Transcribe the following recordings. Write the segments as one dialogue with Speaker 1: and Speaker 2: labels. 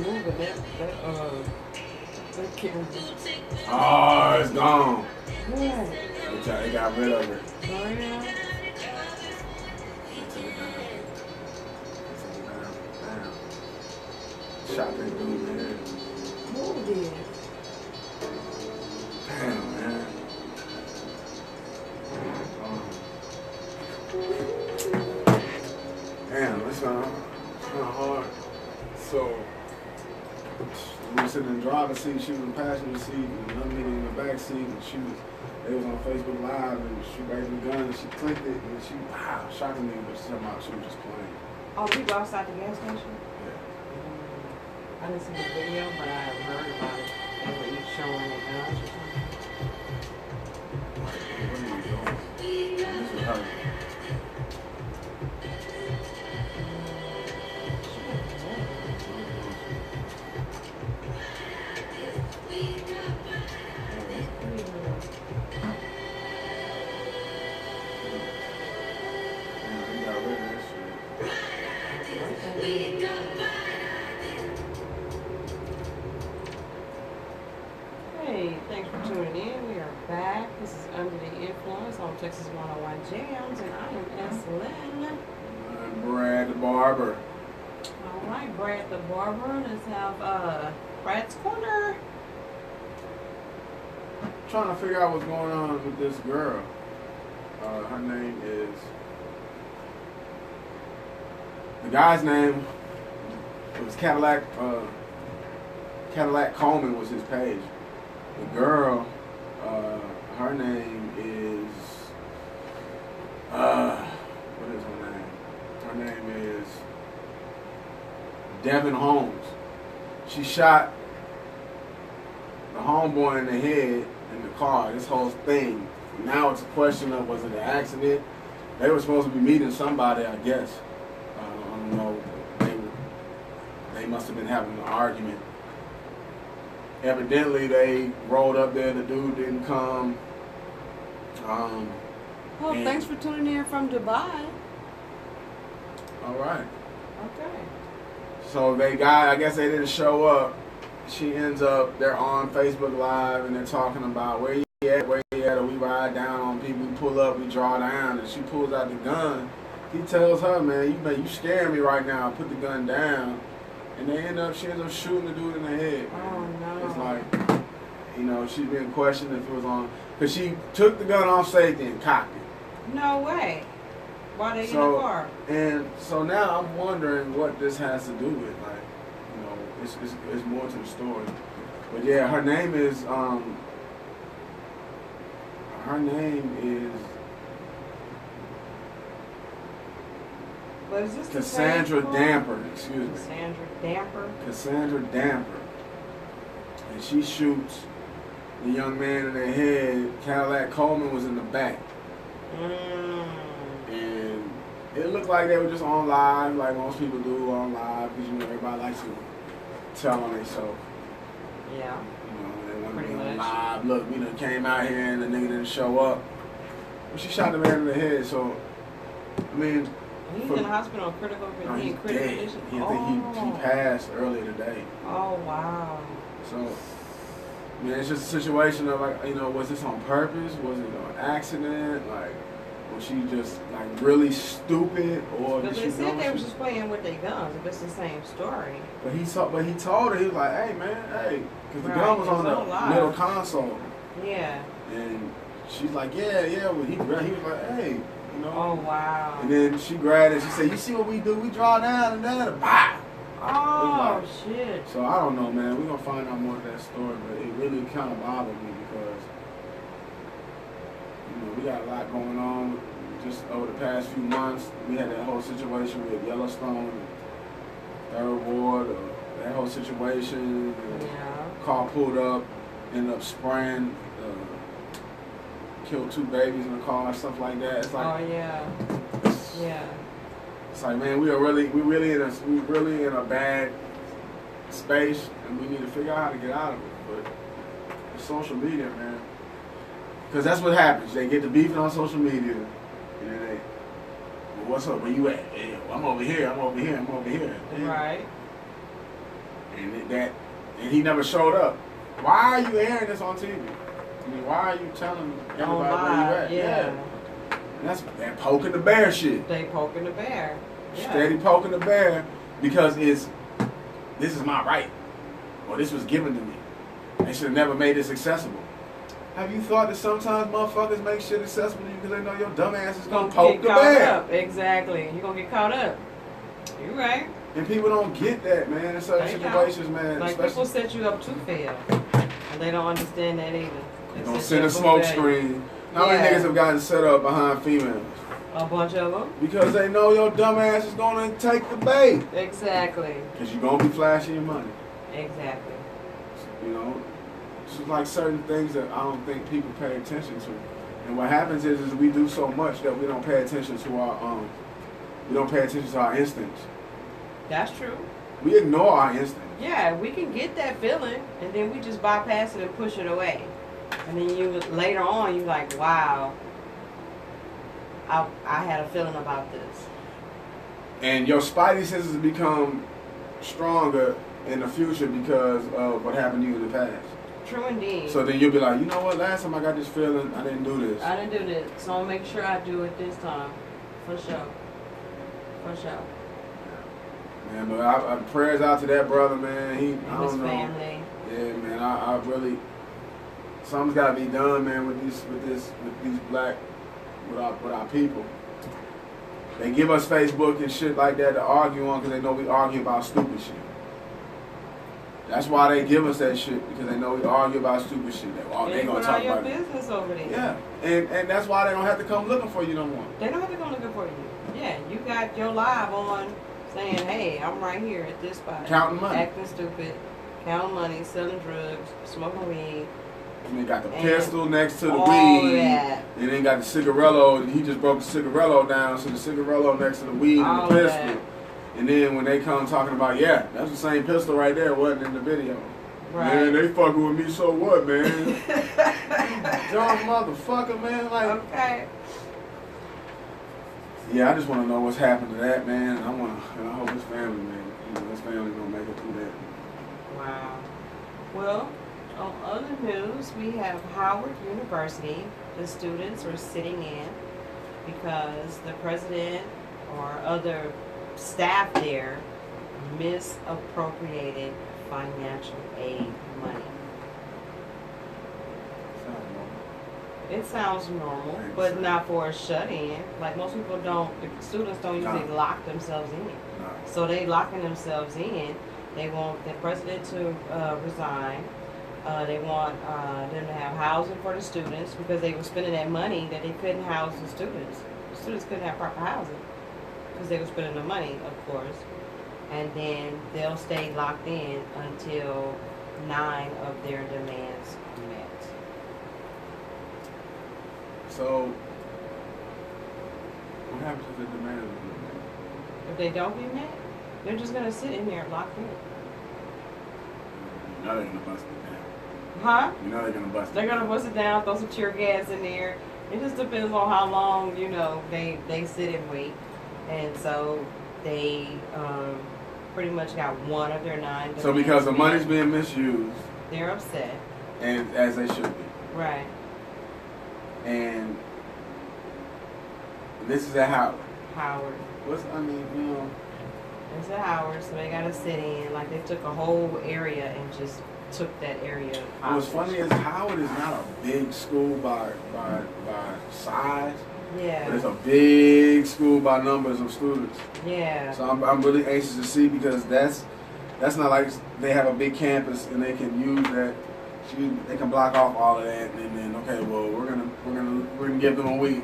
Speaker 1: moving that camera.
Speaker 2: Oh, it's gone.
Speaker 1: What?
Speaker 2: They got rid of it.
Speaker 1: Oh, yeah?
Speaker 2: They took it down. They took it down. Damn. Shot that dude in the head.
Speaker 1: Who did?
Speaker 2: Damn, man. Damn, it's kind of hard. So, we were sitting in the driver's seat, she was in the passenger seat, and the young lady in the back seat, and they was on Facebook Live, and she raised the gun, and she clicked it, and she, wow, shockingly, but somehow she was just playing.
Speaker 1: Oh, people outside the gas station?
Speaker 2: Yeah.
Speaker 1: I didn't see the video, but I heard about it. They were each showing their guns or something.
Speaker 2: What are you doing? This is her.
Speaker 1: Hey, thanks for tuning in. We are back. This is Under the Influence on Texas 101 Jams, and I am S. Lynn.
Speaker 2: I'm Brad the Barber.
Speaker 1: All right, Brad the Barber. Let's have Brad's Corner.
Speaker 2: Trying to figure out what's going on with this girl. Her name is, the guy's name, it was Cadillac Coleman was his page. The girl, her name is, what is her name? Her name is Devin Holmes. She shot the homeboy in the head in the car, this whole thing. Now it's a question of, was it an accident? They were supposed to be meeting somebody, I guess. I don't know. They must have been having an argument. Evidently, they rolled up there. The dude didn't come.
Speaker 1: Well, thanks for tuning in from Dubai.
Speaker 2: All right.
Speaker 1: Okay.
Speaker 2: So I guess they didn't show up. She ends up, they're on Facebook Live, and they're talking about where you at, or we ride down on people, we pull up, we draw down, and she pulls out the gun. He tells her, man, you scaring me right now, put the gun down. And she ends up shooting the dude in the head.
Speaker 1: Oh, no.
Speaker 2: It's like, she's being questioned if it was on, because she took the gun off safety and cocked it.
Speaker 1: No way. Why they in the car?
Speaker 2: And so now I'm wondering what this has to do with, it's more to the story. But yeah, her name is
Speaker 1: What is this?
Speaker 2: Cassandra Damper, excuse me.
Speaker 1: Cassandra Damper?
Speaker 2: Cassandra Damper. And she shoots the young man in the head. Cadillac Coleman was in the back. And it looked like they were just on live, like most people do on live, because everybody likes to tell on themselves.
Speaker 1: Yeah.
Speaker 2: They want to
Speaker 1: Pretty
Speaker 2: be on
Speaker 1: much.
Speaker 2: live. Look, we done came out here and the nigga didn't show up. But she shot the man in the head, so, I mean.
Speaker 1: He's in the hospital in critical condition.
Speaker 2: He's dead. I think he passed earlier today.
Speaker 1: Oh, wow.
Speaker 2: So, I mean, it's just a situation of, was this on purpose? Was it an accident? Was she just, really stupid? Or
Speaker 1: But
Speaker 2: did
Speaker 1: they
Speaker 2: she
Speaker 1: said
Speaker 2: know
Speaker 1: they were just playing with their guns. If it's the same story.
Speaker 2: But he told her, he was like, hey, man, hey. Because the gun was on the middle console.
Speaker 1: Yeah.
Speaker 2: And she's like, yeah. Well, he was like, hey,
Speaker 1: Oh, wow.
Speaker 2: And then she grabbed it. She said, you see what we do? We draw down and then, bah!
Speaker 1: Oh, shit.
Speaker 2: So I don't know, man. We're going to find out more of that story. But it really kind of bothered me because, we got a lot going on. Just over the past few months, we had that whole situation with Yellowstone, Third Ward, that whole situation.
Speaker 1: Yeah.
Speaker 2: Car pulled up, ended up spraying, killed 2 babies in the car, stuff like that. It's like,
Speaker 1: oh, yeah. Yeah.
Speaker 2: It's like, man, we're really in a bad space, and we need to figure out how to get out of it. But it's social media, man, because that's what happens. They get the beefing on social media, and then they, well, what's up? Where you at? Hey, I'm over here. I'm over here. I'm over here.
Speaker 1: Right.
Speaker 2: and he never showed up. Why are you airing this on TV? I mean, why are you telling everybody where you at?
Speaker 1: Yeah.
Speaker 2: And they're poking the bear shit.
Speaker 1: They poking the bear. Yeah.
Speaker 2: Steady poking the bear because this is my right. Or this was given to me. They should have never made this accessible. Have you thought that sometimes motherfuckers make shit accessible to you because they know your dumb ass is gonna poke the bear?
Speaker 1: Up. Exactly. You're gonna get caught up. You're right.
Speaker 2: And people don't get that, man, in certain situations, man.
Speaker 1: Like, people set you up to fail. And they don't understand that either.
Speaker 2: They don't send a smoke screen. How many niggas have gotten set up behind females?
Speaker 1: A bunch of them.
Speaker 2: Because they know your dumb ass is gonna take the bait.
Speaker 1: Exactly.
Speaker 2: Because you're gonna be flashing your money.
Speaker 1: Exactly.
Speaker 2: You know? It's just like certain things that I don't think people pay attention to. And what happens is we do so much that we don't pay attention to our instincts.
Speaker 1: That's true.
Speaker 2: We ignore our instincts.
Speaker 1: Yeah, we can get that feeling, and then we just bypass it and push it away. And then later on, you're like, wow, I had a feeling about this.
Speaker 2: And your spidey senses become stronger in the future because of what happened to you in the past.
Speaker 1: True indeed.
Speaker 2: So then you'll be like, you know what, last time I got this feeling, I didn't do this.
Speaker 1: I didn't do this, so I'll make sure I do it this time. For sure. For sure.
Speaker 2: Man, but I prayers out to that brother, man. I don't
Speaker 1: his
Speaker 2: know.
Speaker 1: family.
Speaker 2: Yeah, man. I really, something's got to be done, man, with these black, with our people. They give us Facebook and shit like that to argue on because they know we argue about stupid shit. That's why they give us that shit, because they know we argue about stupid shit. They gonna talk
Speaker 1: your
Speaker 2: about
Speaker 1: business over there.
Speaker 2: Yeah, and that's why they don't have to come looking for you no more.
Speaker 1: They don't have to come looking for you. Yeah, you got your live on saying, hey, I'm right here at this spot.
Speaker 2: Counting money.
Speaker 1: Acting stupid, counting money, selling drugs, smoking weed.
Speaker 2: And they got the pistol next to the
Speaker 1: all
Speaker 2: weed.
Speaker 1: That.
Speaker 2: And then got the cigarello. He just broke the cigarello down, so the cigarello next to the weed
Speaker 1: all
Speaker 2: and the pistol.
Speaker 1: That.
Speaker 2: And then when they come talking about, yeah, that's the same pistol right there, wasn't in the video.
Speaker 1: Right.
Speaker 2: Man, they fucking with me, so what, man? Dumb motherfucker, man. Like,
Speaker 1: okay.
Speaker 2: Yeah, I just want to know what's happened to that, man. And I hope his family, man, his family gonna make it through that.
Speaker 1: Wow. Well, on other news, we have Howard University. The students are sitting in because the president or other staff there misappropriated financial aid money. It sounds normal, but not for a shut-in. Like, most people don't, the students don't usually lock themselves in. So they locking themselves in. They want the president to resign. They want them to have housing for the students because they were spending that money that they couldn't house the students. The students couldn't have proper housing because they were spending the money, of course. And then they'll stay locked in until 9 of their demands are met.
Speaker 2: So, what happens if the demands are met?
Speaker 1: If they don't get met, they're just going to sit in there locked in.
Speaker 2: You know they're going to bust it down.
Speaker 1: Huh?
Speaker 2: You know they're going to bust it down.
Speaker 1: They're going to bust it down, throw some tear gas in there. It just depends on how long, they sit and wait. And so they pretty much got one of their 9 demands.
Speaker 2: So because the money's being misused.
Speaker 1: They're upset.
Speaker 2: And as they should be.
Speaker 1: Right.
Speaker 2: And this is at Howard.
Speaker 1: Howard. It's at Howard, so they got to sit in. Like, they took a whole area and just took that area.
Speaker 2: What's funny is Howard is not a big school by size.
Speaker 1: Yeah.
Speaker 2: But it's a big school by numbers of students.
Speaker 1: Yeah.
Speaker 2: So I'm really anxious to see, because that's not like they have a big campus and they can use that. They can block off all of that, and then okay, well we're gonna give them a week.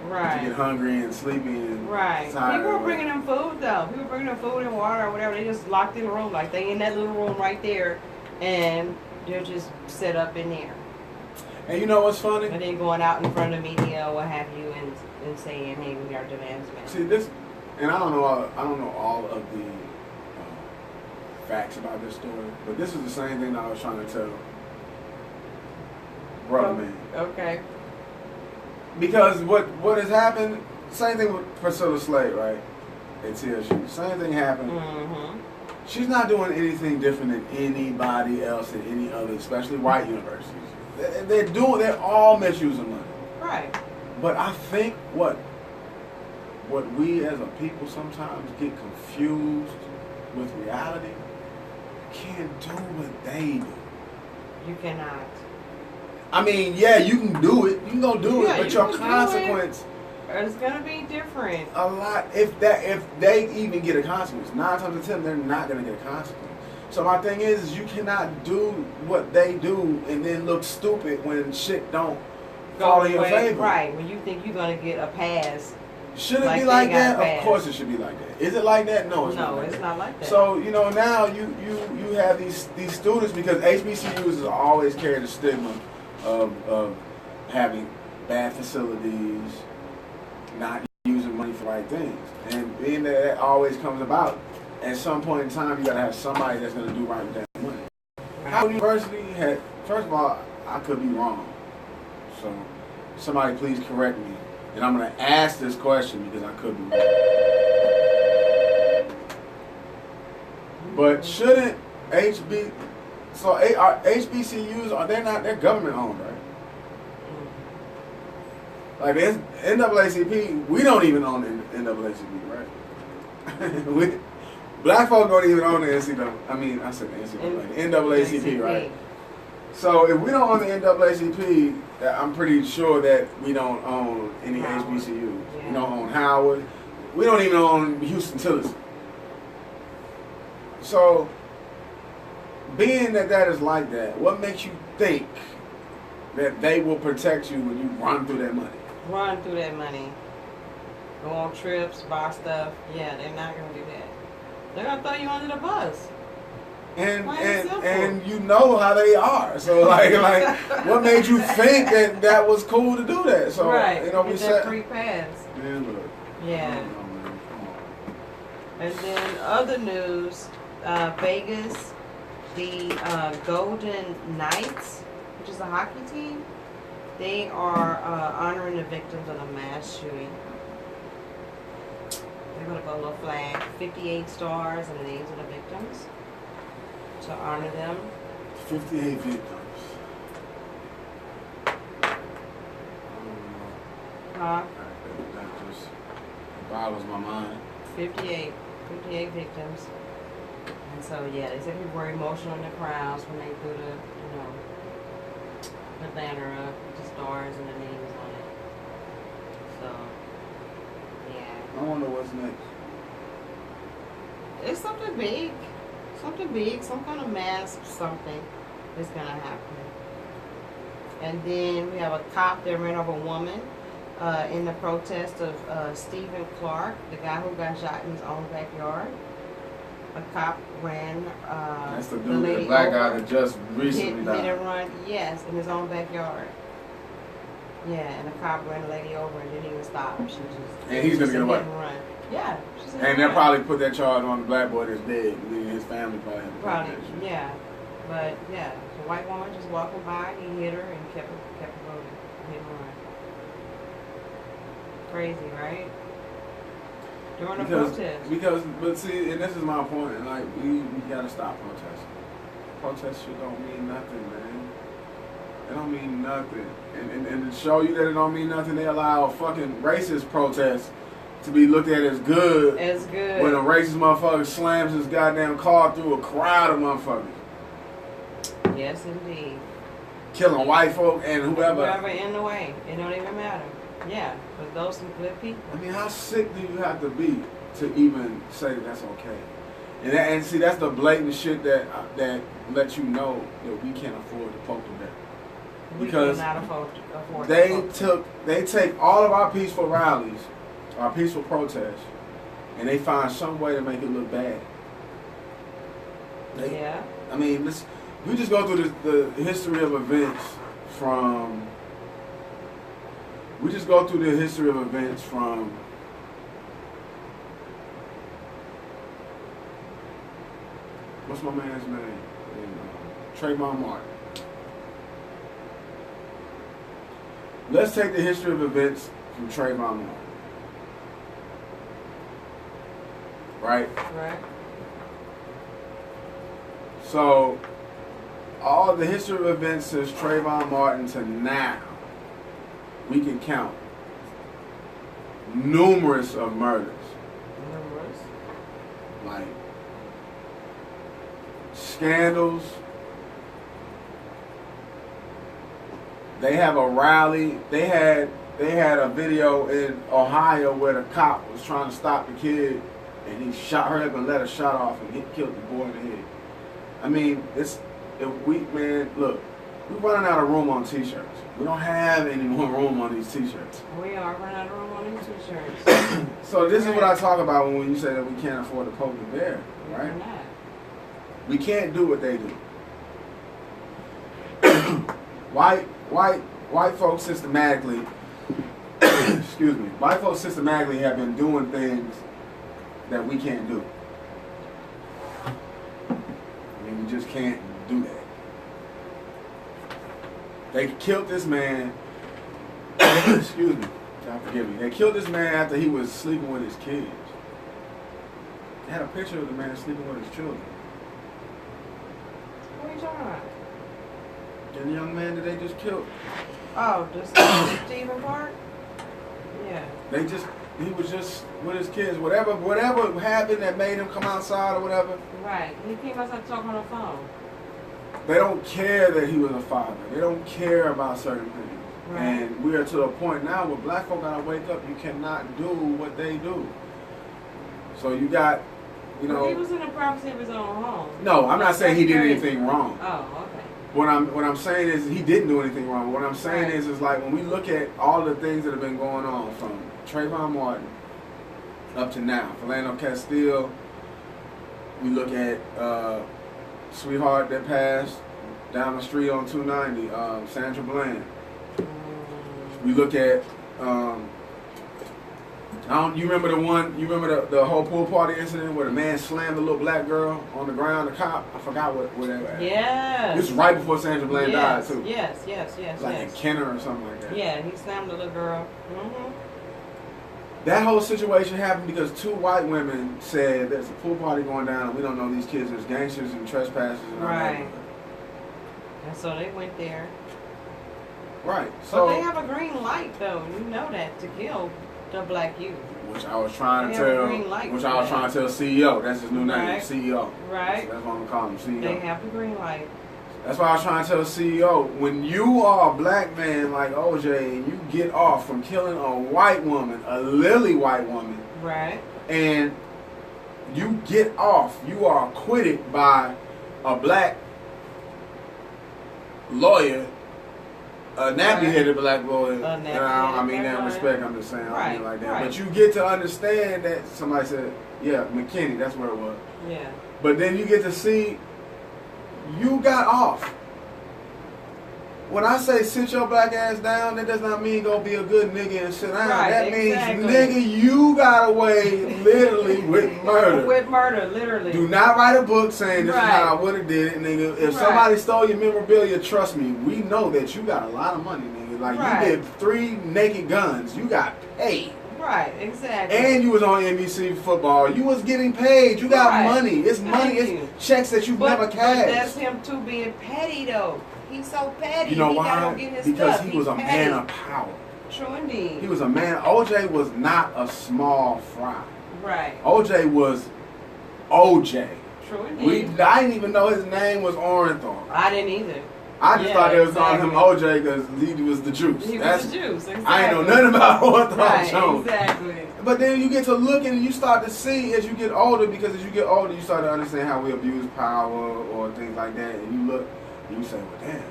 Speaker 1: Right.
Speaker 2: To get hungry and sleepy and
Speaker 1: right.
Speaker 2: tired.
Speaker 1: People are bringing them food though. People bringing them food and water or whatever. They just locked in the room, like they in that little room right there, and they're just set up in there.
Speaker 2: And you know what's funny?
Speaker 1: And then going out in front of the media or what have you, and saying, "Hey, we are demands met."
Speaker 2: See this, and I don't know all of the facts about this story, but this is the same thing that I was trying to tell brother man.
Speaker 1: Okay.
Speaker 2: Because what has happened, same thing with Priscilla Slade, right? At TSU. Same thing happened.
Speaker 1: Mm-hmm.
Speaker 2: She's not doing anything different than anybody else at any other, especially white universities. They're all misusing money.
Speaker 1: Right.
Speaker 2: But I think what we as a people sometimes get confused with reality, can't do what they do.
Speaker 1: You cannot.
Speaker 2: I mean, yeah, you can do it. You can go do it, but your consequence.
Speaker 1: It's gonna be different.
Speaker 2: A lot. If they even get a consequence, 9 times out of 10, they're not gonna get a consequence. So my thing is you cannot do what they do and then look stupid when shit don't fall in your favor.
Speaker 1: Right. When you think you're gonna get a pass.
Speaker 2: Should it be like that? Of course it should be like that. Is it like that? No, it's not. No,
Speaker 1: it's not like that.
Speaker 2: So, now you have these students, because HBCUs has always carried the stigma of having bad facilities, not using money for the right things. And being that always comes about, at some point in time you gotta have somebody that's gonna do right with that money. Howard University had, first of all, I could be wrong. So somebody please correct me. And I'm going to ask this question because I could be wrong. But shouldn't HBCUs, they're government owned, right? Like the NAACP, we don't even own the NAACP, right? Black folk don't even own the NCAA. I mean, I said the NCAA, the NAACP, right? So if we don't own the NAACP, I'm pretty sure that we don't own any HBCUs. Yeah. We don't own Howard. We don't even own Houston-Tillotson. So, being that is like that, what makes you think that they will protect you when you run through that money?
Speaker 1: Run through that money. Go on trips, buy stuff. Yeah, they're not going to do that. They're going to throw you under the bus.
Speaker 2: And you know how they are. So like what made you think that was cool to do that? So
Speaker 1: right.
Speaker 2: We
Speaker 1: said free pass.
Speaker 2: Man, look.
Speaker 1: Yeah. And then other news, Vegas, the Golden Knights, which is a hockey team, they are honoring the victims of the mass shooting. They're gonna put a little flag, 58 stars, and the names of the victims, to honor them.
Speaker 2: 58 victims.
Speaker 1: Huh?
Speaker 2: That just boggles my mind.
Speaker 1: 58 victims. And so, yeah, they said people were emotional in the crowds when they threw the banner up with the stars and the names on it. So, yeah.
Speaker 2: I wonder what's next.
Speaker 1: It's something big. Something big, some kind of mass something is going to happen. And then we have a cop that ran over a woman in the protest of Stephen Clark, the guy who got shot in his own backyard. A cop ran
Speaker 2: that's the dude, the black guy that just recently died.
Speaker 1: Hit and run, yes, in his own backyard. Yeah, and the cop ran the lady over and didn't even stop. She just
Speaker 2: and he's going to get away.
Speaker 1: Yeah.
Speaker 2: And they'll probably put that charge on the black boy that's dead. His family probably had to
Speaker 1: probably, yeah. But yeah, the white woman just walking by, he hit her and kept her going. Hit and run. Crazy, right? During the protest.
Speaker 2: But see, and this is my point. And like we gotta stop protesting. Protest shit don't mean nothing, man. It don't mean nothing. And to show you that it don't mean nothing, they allow a fucking racist protest to be looked at as good.
Speaker 1: As good.
Speaker 2: When a racist motherfucker slams his goddamn car through a crowd of motherfuckers.
Speaker 1: Yes, indeed.
Speaker 2: Killing white folk and whoever.
Speaker 1: Whoever in the way. It don't even matter. Yeah, but those some good people.
Speaker 2: I mean, how sick do you have to be to even say that that's okay? And see, that's the blatant shit that lets you know that we can't afford to poke them down. Because
Speaker 1: we cannot afford
Speaker 2: they take all of our peaceful rallies, our peaceful protests, and they find some way to make it look bad.
Speaker 1: Yeah.
Speaker 2: I mean, we just go through the history of events from. We just go through the history of events from. What's my man's name? Trayvon Martin. Let's take the history of events from Trayvon Martin. Right?
Speaker 1: Right.
Speaker 2: So, all the history of events since Trayvon Martin to now, we can count numerous of murders.
Speaker 1: Numerous.
Speaker 2: Like, scandals. They have a rally. They had a video in Ohio where the cop was trying to stop the kid, and he shot her up and let a shot off and killed the boy in the head. I mean, man, look, we're running out of room on t-shirts. We don't have any more room on these t-shirts.
Speaker 1: We are running out of room on these t-shirts.
Speaker 2: So this is what I talk about when you say that we can't afford to poke the bear, right?
Speaker 1: We're not.
Speaker 2: We can't do what they do. White folks systematically, excuse me, white folks systematically have been doing things that we can't do. I mean, we just can't do that. They killed this man, excuse me, God forgive me. They killed this man after he was sleeping with his kids. They had a picture of the man sleeping with his children.
Speaker 1: What are you talking about?
Speaker 2: And the young man that they just killed.
Speaker 1: Oh, just Stephen Park? Yeah.
Speaker 2: He was just with his kids. Whatever happened that made him come outside or whatever.
Speaker 1: Right. He came outside talking on the phone.
Speaker 2: They don't care that he was a father. They don't care about certain things.
Speaker 1: Right.
Speaker 2: And we are to a point now where black folk gotta wake up. You cannot do what they do. So you got, you know.
Speaker 1: Well, he was in the privacy of his own home.
Speaker 2: No, I'm not saying he did anything wrong.
Speaker 1: Oh, okay.
Speaker 2: What I'm saying is he didn't do anything wrong. What I'm saying is like when we look at all the things that have been going on from Trayvon Martin up to now, Philando Castile, we look at Sweetheart that passed down the street on 290, Sandra Bland. We look at you remember the one? You remember the whole pool party incident where the man slammed the little black girl on the ground? The cop, I forgot what they were.
Speaker 1: Yeah.
Speaker 2: This was right before Sandra Bland died too.
Speaker 1: Yes.
Speaker 2: Like in Kenner or something like that.
Speaker 1: Yeah, he slammed the little girl. Mm-hmm.
Speaker 2: That whole situation happened because two white women said there's a pool party going down and we don't know these kids. There's gangsters and trespassers in our neighborhood.
Speaker 1: And so they went there.
Speaker 2: Right. So
Speaker 1: but they have a green light though. You know that to kill the black youth.
Speaker 2: Which I was trying to tell. CEO. That's his new name. CEO.
Speaker 1: Right.
Speaker 2: So that's what I'm gonna call him. CEO.
Speaker 1: They have the green light.
Speaker 2: That's why I was trying to tell the CEO, when you are a black man like OJ and you get off from killing a white woman, a lily white woman,
Speaker 1: right,
Speaker 2: and you get off, you are acquitted by a black lawyer, a nappy-headed black lawyer. I mean that in respect, I'm just saying, I don't mean like that.
Speaker 1: Right.
Speaker 2: But you get to understand that somebody said, yeah, McKinney, that's where it was.
Speaker 1: Yeah.
Speaker 2: But then you get to see you got off. When I say sit your black ass down, that does not mean go be a good nigga and sit down.
Speaker 1: Right,
Speaker 2: that means, nigga, you got away literally with murder.
Speaker 1: With murder, literally.
Speaker 2: Do not write a book saying this is how I would have did it, nigga. If somebody stole your memorabilia, trust me, we know that you got a lot of money, nigga. Like, you did 3 naked guns. You got paid.
Speaker 1: Right, exactly.
Speaker 2: And you was on NBC football. You was getting paid. You got money. It's money. It's checks that you've never cashed.
Speaker 1: But that's him too being petty though. He's so petty.
Speaker 2: You know why?
Speaker 1: Gotta get his
Speaker 2: because
Speaker 1: stuff.
Speaker 2: he was a man of power.
Speaker 1: True indeed.
Speaker 2: He was a man. OJ was not a small fry.
Speaker 1: Right.
Speaker 2: OJ was OJ.
Speaker 1: True indeed.
Speaker 2: I didn't even know his name was Orenthal.
Speaker 1: I didn't either.
Speaker 2: I just thought they was calling him OJ because he was the juice.
Speaker 1: He was the juice, exactly.
Speaker 2: I ain't know nothing about Orenthal Jones.
Speaker 1: Exactly.
Speaker 2: But then you get to look and you start to see as you get older, because as you get older, you start to understand how we abuse power or things like that. And you look and you say, well, damn,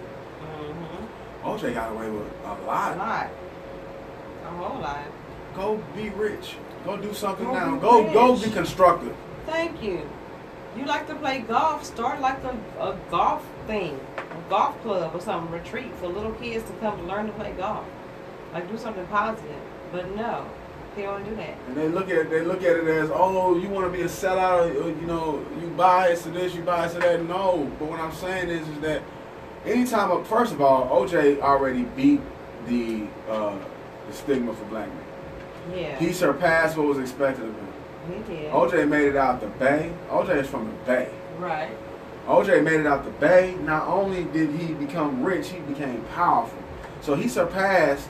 Speaker 2: OJ got away with a lot.
Speaker 1: A lot. A whole lot.
Speaker 2: Go be rich. Go do something now.
Speaker 1: Go
Speaker 2: Go be constructive.
Speaker 1: Thank you. You like to play golf, start like a golf thing. A golf club or something, retreat for little kids to come to learn to play golf. Like do something positive. But no. They don't do that. And
Speaker 2: they look at it as, oh, you want to be a sellout, or, you know, you bias to this, you bias to that. No, but what I'm saying is that anytime, first of all, OJ already beat the stigma for black men.
Speaker 1: Yeah.
Speaker 2: He surpassed what was expected of him.
Speaker 1: He did.
Speaker 2: OJ made it out the Bay. OJ is from the Bay.
Speaker 1: Right.
Speaker 2: OJ made it out the Bay. Not only did he become rich, he became powerful. So he surpassed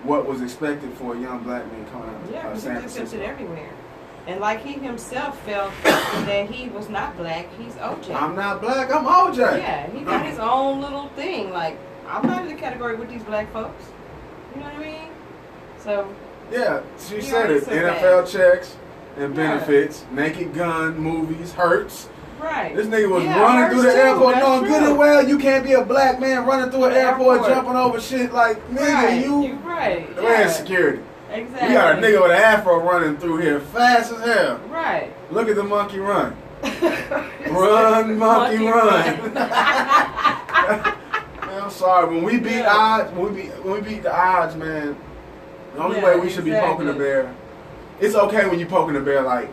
Speaker 2: what was expected for a young black man coming out of
Speaker 1: Yeah, because
Speaker 2: San
Speaker 1: he's accepted
Speaker 2: Francisco.
Speaker 1: everywhere. And like he himself felt that he was not black, he's OJ.
Speaker 2: I'm not black, I'm OJ.
Speaker 1: Yeah, he got his own little thing. Like, I'm not in the category with these black folks. You know what I mean? So.
Speaker 2: Yeah, she
Speaker 1: He
Speaker 2: said
Speaker 1: already
Speaker 2: it.
Speaker 1: said
Speaker 2: NFL checks and
Speaker 1: Yeah.
Speaker 2: benefits, Naked Gun, movies, Hurts.
Speaker 1: Right.
Speaker 2: This nigga was
Speaker 1: Yeah,
Speaker 2: running through the
Speaker 1: Hurts too,
Speaker 2: airport
Speaker 1: that's
Speaker 2: knowing good
Speaker 1: true.
Speaker 2: and well you can't be a black man running through an airport
Speaker 1: Airport.
Speaker 2: jumping over shit like, nigga,
Speaker 1: Right.
Speaker 2: you
Speaker 1: right.
Speaker 2: man security.
Speaker 1: Exactly.
Speaker 2: We got a nigga with an afro running through here fast as hell.
Speaker 1: Right.
Speaker 2: Look at the monkey run. Run, monkey, run. Man, I'm sorry. When we beat odds, when we beat the odds, man, the only way we should be poking the bear. It's okay when you poking the bear like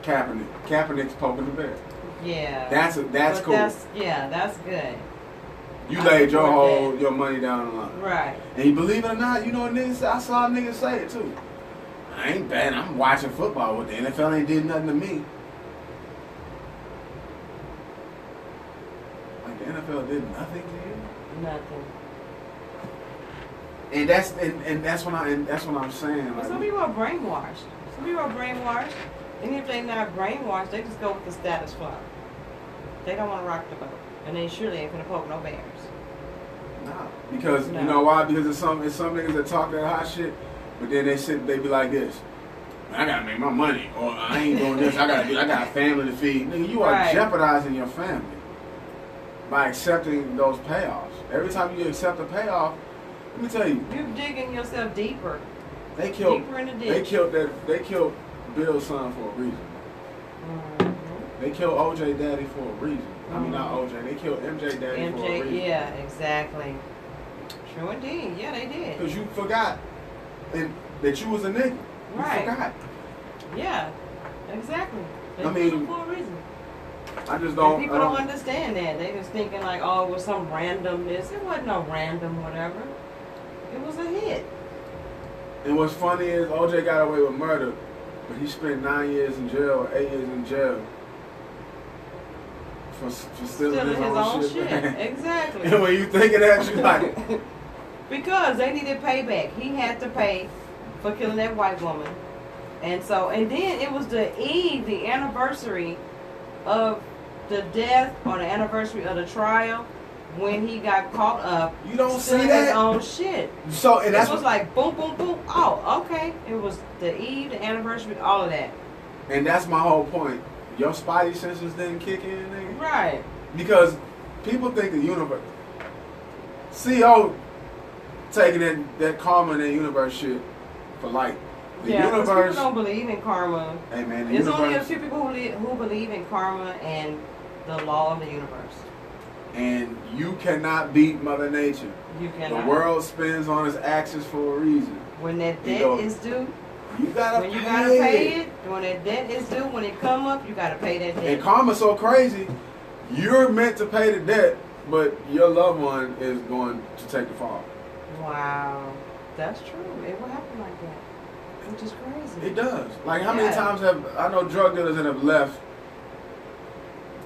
Speaker 2: Kaepernick. Kaepernick's poking the bear.
Speaker 1: Yeah.
Speaker 2: That's
Speaker 1: But
Speaker 2: cool.
Speaker 1: That's good.
Speaker 2: You
Speaker 1: I
Speaker 2: laid
Speaker 1: support
Speaker 2: your money down the line.
Speaker 1: Right.
Speaker 2: And you believe it or not, you know what niggas say? I saw niggas say it too. I ain't bad. I'm watching football with the NFL ain't did nothing to me. Like the NFL did nothing to you.
Speaker 1: Nothing.
Speaker 2: And that's what I'm saying.
Speaker 1: But
Speaker 2: Like,
Speaker 1: some people are brainwashed. Some people are brainwashed. And if they're not brainwashed, they just go with the status quo. They don't want to rock the boat. And they surely ain't gonna poke no bears.
Speaker 2: nah. Because
Speaker 1: No.
Speaker 2: you know why? Because it's some niggas that talk that hot shit, but then they be like this. I gotta make my money, or I ain't doing this. I got a family to feed. Nigga, you are
Speaker 1: Right.
Speaker 2: jeopardizing your family by accepting those payoffs. Every time you accept a payoff, let me tell you,
Speaker 1: You're digging yourself deeper.
Speaker 2: they killed
Speaker 1: Deeper in the ditch.
Speaker 2: they killed Bill's son for a reason.
Speaker 1: Mm-hmm.
Speaker 2: They killed OJ daddy for a reason. I mean not
Speaker 1: Mhm.
Speaker 2: OJ. They killed MJ daddy for a
Speaker 1: MJ,
Speaker 2: reason.
Speaker 1: yeah, exactly. True indeed. Yeah, they did.
Speaker 2: Because you forgot that you was a nigga. You
Speaker 1: Right.
Speaker 2: forgot.
Speaker 1: Yeah, exactly. They
Speaker 2: I
Speaker 1: did
Speaker 2: mean,
Speaker 1: it for a reason.
Speaker 2: I just
Speaker 1: And
Speaker 2: don't.
Speaker 1: people don't understand that. They just thinking like, oh, it was some randomness. It wasn't no random whatever. It was a hit.
Speaker 2: And what's funny is OJ got away with murder, but he spent 9 years in jail, 8 years in jail for stealing his own shit. man.
Speaker 1: Exactly.
Speaker 2: And when you think of that, you like,
Speaker 1: Because they needed payback. He had to pay for killing that white woman. And then it was the anniversary of the death or the anniversary of the trial when he got caught up.
Speaker 2: you don't see
Speaker 1: stealing his
Speaker 2: that.
Speaker 1: own shit.
Speaker 2: So and that's
Speaker 1: It was like boom, boom, boom. Oh, okay. It was the eve, the anniversary, all of that.
Speaker 2: and that's my whole point. Your spidey senses didn't kick in, nigga.
Speaker 1: Right.
Speaker 2: Because people think the universe. CO taking that karma and that universe shit for light. The
Speaker 1: Yeah, 'cause
Speaker 2: universe.
Speaker 1: people don't believe in karma.
Speaker 2: Hey man, the
Speaker 1: There's only a
Speaker 2: universe.
Speaker 1: few people who believe in karma and the law of the universe.
Speaker 2: And you cannot beat Mother Nature.
Speaker 1: You
Speaker 2: The
Speaker 1: cannot.
Speaker 2: world spins on its axis for a reason.
Speaker 1: When that
Speaker 2: You
Speaker 1: debt
Speaker 2: go-
Speaker 1: is due,
Speaker 2: You gotta
Speaker 1: when you
Speaker 2: pay
Speaker 1: gotta pay it, when that debt is due, when it come up, you gotta pay that debt.
Speaker 2: And karma's so crazy. You're meant to pay the debt, but your loved one is going to take the fall.
Speaker 1: Wow, that's true. It will happen like that, which is crazy.
Speaker 2: It does. Like how many
Speaker 1: Yeah.
Speaker 2: times have I know drug dealers that have left?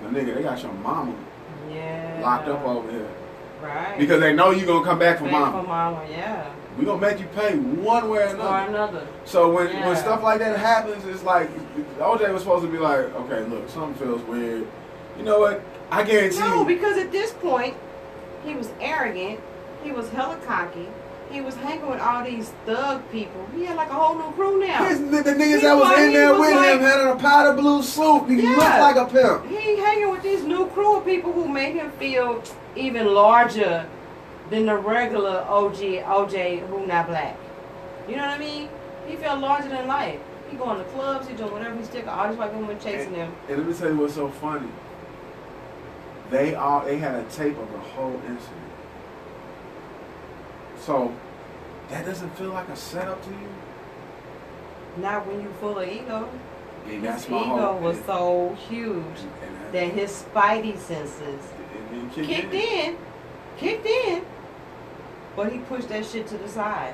Speaker 2: Now, nigga, they got your mama
Speaker 1: Yeah.
Speaker 2: locked up over here
Speaker 1: Right.
Speaker 2: because they know you're gonna come back for
Speaker 1: Pay
Speaker 2: mama.
Speaker 1: for mama, yeah.
Speaker 2: We gonna make you pay one way or
Speaker 1: Or
Speaker 2: another.
Speaker 1: another.
Speaker 2: So when
Speaker 1: Yeah.
Speaker 2: stuff like that happens, it's like OJ was supposed to be like, okay, look, something feels weird. You know what? I guarantee
Speaker 1: No,
Speaker 2: you.
Speaker 1: because at this point, he was arrogant. He was hella cocky. He was hanging with all these thug people. He had like a whole new crew now.
Speaker 2: The niggas that was in there with him had on a powder blue suit. He
Speaker 1: Yeah.
Speaker 2: looked like a pimp.
Speaker 1: He hanging with these new crew of people who made him feel even larger than the regular OJ who not black. You know what I mean? He felt larger than life. He going to clubs, he doing whatever, he still got all these white women chasing him.
Speaker 2: And let me tell you what's so funny. They had a tape of the whole incident. So that doesn't feel like a setup to you?
Speaker 1: Not when you full of ego.
Speaker 2: And
Speaker 1: His
Speaker 2: that's my
Speaker 1: ego
Speaker 2: whole
Speaker 1: was so huge that his spidey senses kicked in, but he pushed that shit to the side.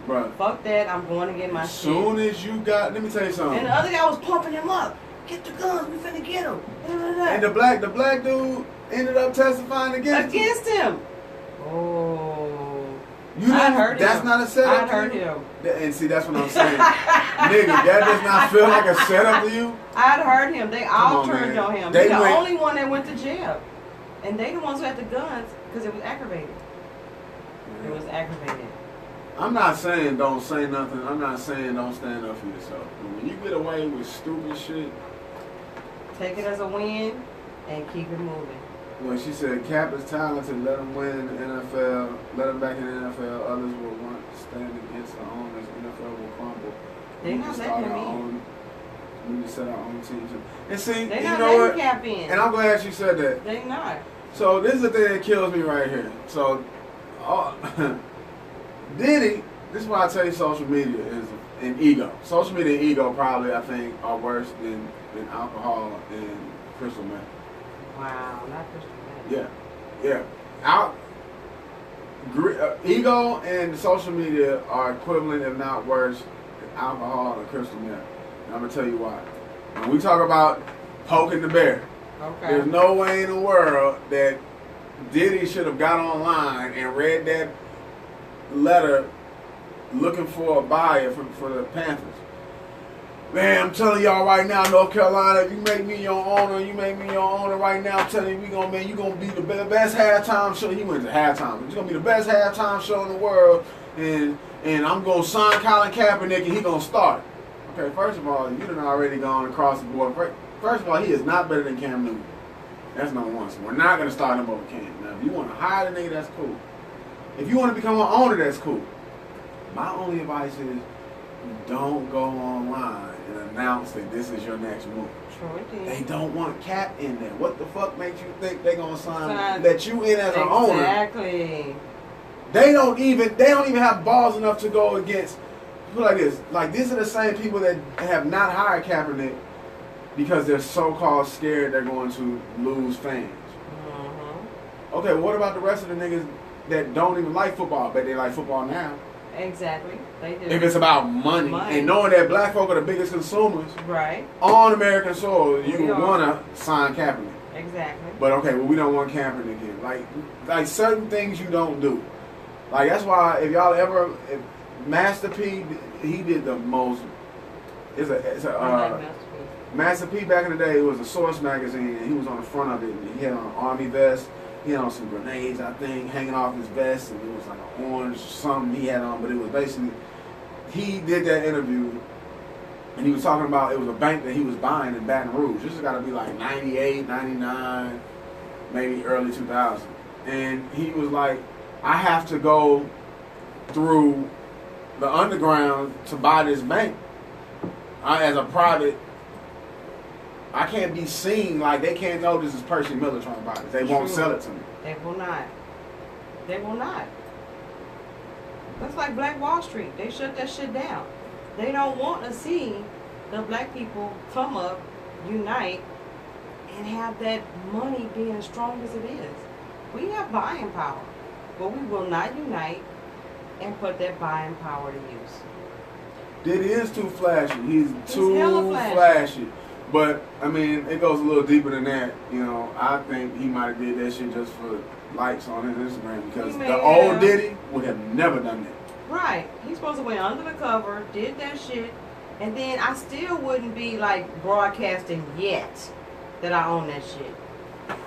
Speaker 2: Bruh,
Speaker 1: Fuck that, I'm going to get my
Speaker 2: as
Speaker 1: shit.
Speaker 2: soon as you got, let me tell you something.
Speaker 1: And the other guy was pumping him up. get the guns, we finna get them.
Speaker 2: And the black dude ended up testifying against
Speaker 1: him. Oh.
Speaker 2: I heard that's him. Not a setup.
Speaker 1: I heard him.
Speaker 2: And see, that's what I'm saying. Nigga, that does not feel like a setup to you?
Speaker 1: I'd heard him. They all turned on him. He's the only one that went to jail. And they the ones who had the guns because it was aggravated. It was aggravated.
Speaker 2: I'm not saying don't say nothing. I'm not saying don't stand up for yourself. But when you get away with stupid shit,
Speaker 1: take it as a win and keep it moving.
Speaker 2: When she said Cap is talented, let him win in the NFL, let him back in the NFL, others will want to stand against the owners, NFL will crumble.
Speaker 1: They're not letting him in.
Speaker 2: We need to set our own teams. And see,
Speaker 1: they're
Speaker 2: you
Speaker 1: not
Speaker 2: know what?
Speaker 1: Cap in.
Speaker 2: And I'm glad she said that.
Speaker 1: They're not.
Speaker 2: So this is the thing that kills me right here. So, Diddy, this is why I tell you social media is an ego. Social media and ego probably, I think, are worse than alcohol and crystal meth.
Speaker 1: Wow, not crystal meth.
Speaker 2: Yeah. Ego and social media are equivalent, if not worse, than alcohol and crystal meth. And I'm going to tell you why. When we talk about poking the bear, there's no way in the world that Diddy should have got online and read that letter looking for a buyer for the Panthers. Man, I'm telling y'all right now, North Carolina, if you make me your owner, right now, I'm telling you, you're gonna be the best halftime show. He went to halftime. It's gonna be the best halftime show in the world, and I'm gonna sign Colin Kaepernick, and he gonna start. Okay, first of all, you done already gone across the board. First of all, he is not better than Cam Newton. That's number one. So we're not gonna start him over Cam. Now, if you want to hire the nigga, that's cool. If you want to become an owner, that's cool. My only advice is don't go online and announce that this is your next move.
Speaker 1: Sure did.
Speaker 2: They don't want Cap in there. What the fuck makes you think they're gonna let you in as an owner?
Speaker 1: Exactly.
Speaker 2: They don't even have balls enough to go against people like this. Like, these are the same people that have not hired Kaepernick because they're so-called scared they're going to lose fans. Mm-hmm. Okay, well, what about the rest of the niggas that don't even like football, but they like football now?
Speaker 1: Exactly, they do.
Speaker 2: If it's about money and knowing that black folk are the biggest consumers on American soil, you would want to sign Kaepernick.
Speaker 1: Exactly.
Speaker 2: But okay, well, we don't want Kaepernick in. Like certain things you don't do. Like, that's why if Master P, he did the most. Master P back in the day, it was a Source magazine, and he was on the front of it, and he had on an army vest. He had on some grenades, I think, hanging off his vest, and it was like an orange something he had on, but it was basically, he did that interview, and he was talking about it was a bank that he was buying in Baton Rouge. This has got to be like 98, 99, maybe early 2000. And he was like, I have to go through the underground to buy this bank. As a private, I can't be seen, like, they can't know this is Percy Miller trying to buy this. They won't sell it to me.
Speaker 1: They will not. They will not. That's like Black Wall Street. They shut that shit down. They don't want to see the black people come up, unite, and have that money being as strong as it is. We have buying power, but we will not unite and put that buying power to use.
Speaker 2: Diddy is too flashy. He's too flashy. But, I mean, it goes a little deeper than that. You know, I think he might have did that shit just for likes on his Instagram, because the old Diddy would have never done that.
Speaker 1: Right. He's supposed to went under the cover, did that shit, and then I still wouldn't be, like, broadcasting yet that I own that shit.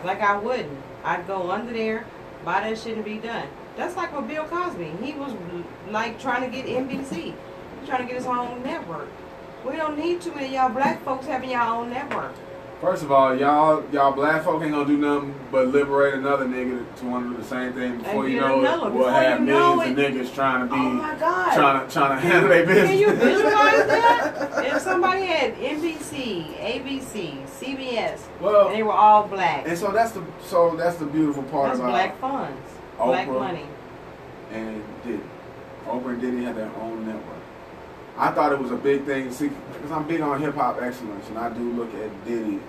Speaker 1: Like, I wouldn't. I'd go under there, buy that shit, and be done. That's like with Bill Cosby. He was, like, trying to get NBC. He's trying to get his own network. We don't need too many of y'all black folks having y'all own network.
Speaker 2: First of all, y'all black folk ain't gonna do nothing but liberate another nigga to want to do the same thing. Before you know it, we'll have millions of niggas trying to be, trying to handle their business.
Speaker 1: Can you visualize that? If somebody had NBC, ABC, CBS, and they were all black.
Speaker 2: And so that's the beautiful part about
Speaker 1: black funds,
Speaker 2: Oprah,
Speaker 1: black money,
Speaker 2: and Diddy. Oprah and Diddy had their own network. I thought it was a big thing, see, because I'm big on hip-hop excellence, and I do look at Diddy,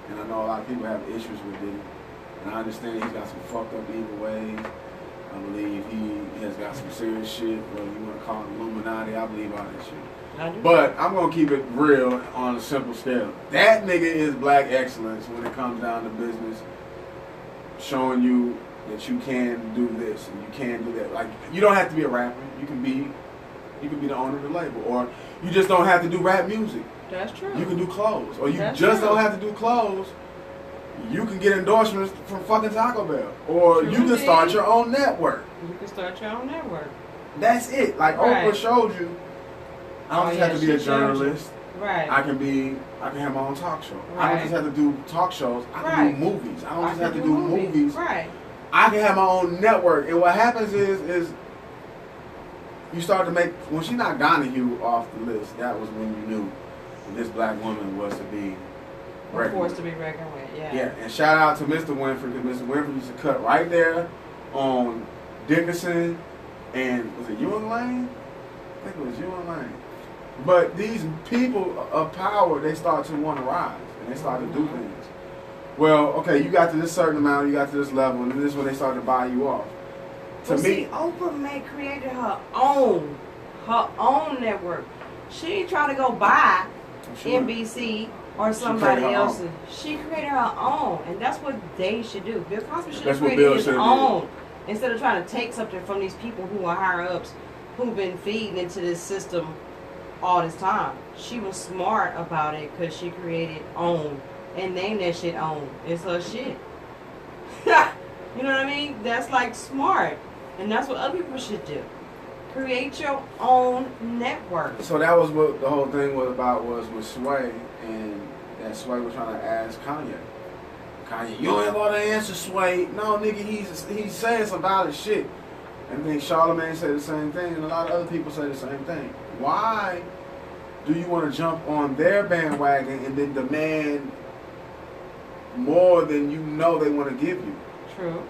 Speaker 2: and I know a lot of people have issues with Diddy, and I understand he's got some fucked up evil ways. I believe he has got some serious shit, whether you want to call it Illuminati, I believe all that shit. But I'm gonna keep it real on a simple scale. That nigga is black excellence when it comes down to business, showing you that you can do this and you can do that. Like, you don't have to be a rapper. You can be the owner of the label, or you just don't have to do rap music.
Speaker 1: That's true.
Speaker 2: You can do clothes, or you don't have to do clothes. You can get endorsements from fucking Taco Bell, or you can start your own network.
Speaker 1: You can start your own network.
Speaker 2: That's it. Like Oprah showed you. I don't just have to be a journalist.
Speaker 1: Right.
Speaker 2: I can have my own talk show.
Speaker 1: Right.
Speaker 2: I don't just have to do talk shows. I can do movies. I don't just have to do movies.
Speaker 1: Right.
Speaker 2: I can have my own network. And what happens is you start to make, when she knocked Donahue off the list, that was when you knew this black woman was to be
Speaker 1: forced to be reckoned with. Yeah.
Speaker 2: Yeah. And shout out to Mr. Winfrey, because Mr. Winfrey used to cut right there on Dickinson and, was it Ewing Lane? I think it was Ewing Lane. But these people of power, they start to want to rise, and they start to do things. Well, okay, you got to this certain amount, you got to this level, and then this is when they start to buy you off. To me,
Speaker 1: Oprah created her own network. She didn't try to go buy NBC or somebody else's. She created her own, and that's what they should do. Bill Cosby should have created his own instead of trying to take something from these people who are higher ups, who've been feeding into this system all this time. She was smart about it because she created own and named that shit own. It's her shit. You know what I mean? That's like smart, and that's what other people should do. Create your own network.
Speaker 2: So that was what the whole thing was about, was with Sway, and that Sway was trying to ask Kanye, you ain't gonna answer, Sway. No, nigga, he's saying some valid shit. And then Charlamagne said the same thing, and a lot of other people say the same thing. Why do you want to jump on their bandwagon and then demand more than you know they want to give you?
Speaker 1: True.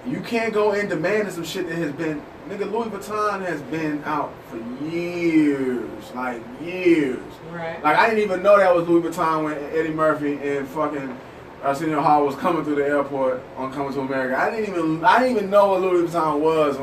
Speaker 2: You can't go in demanding some shit that has been, nigga, Louis Vuitton has been out for years. Like, years.
Speaker 1: Right.
Speaker 2: Like, I didn't even know that was Louis Vuitton when Eddie Murphy and fucking Arsenio Hall was coming through the airport on Coming to America. I didn't even know what Louis Vuitton was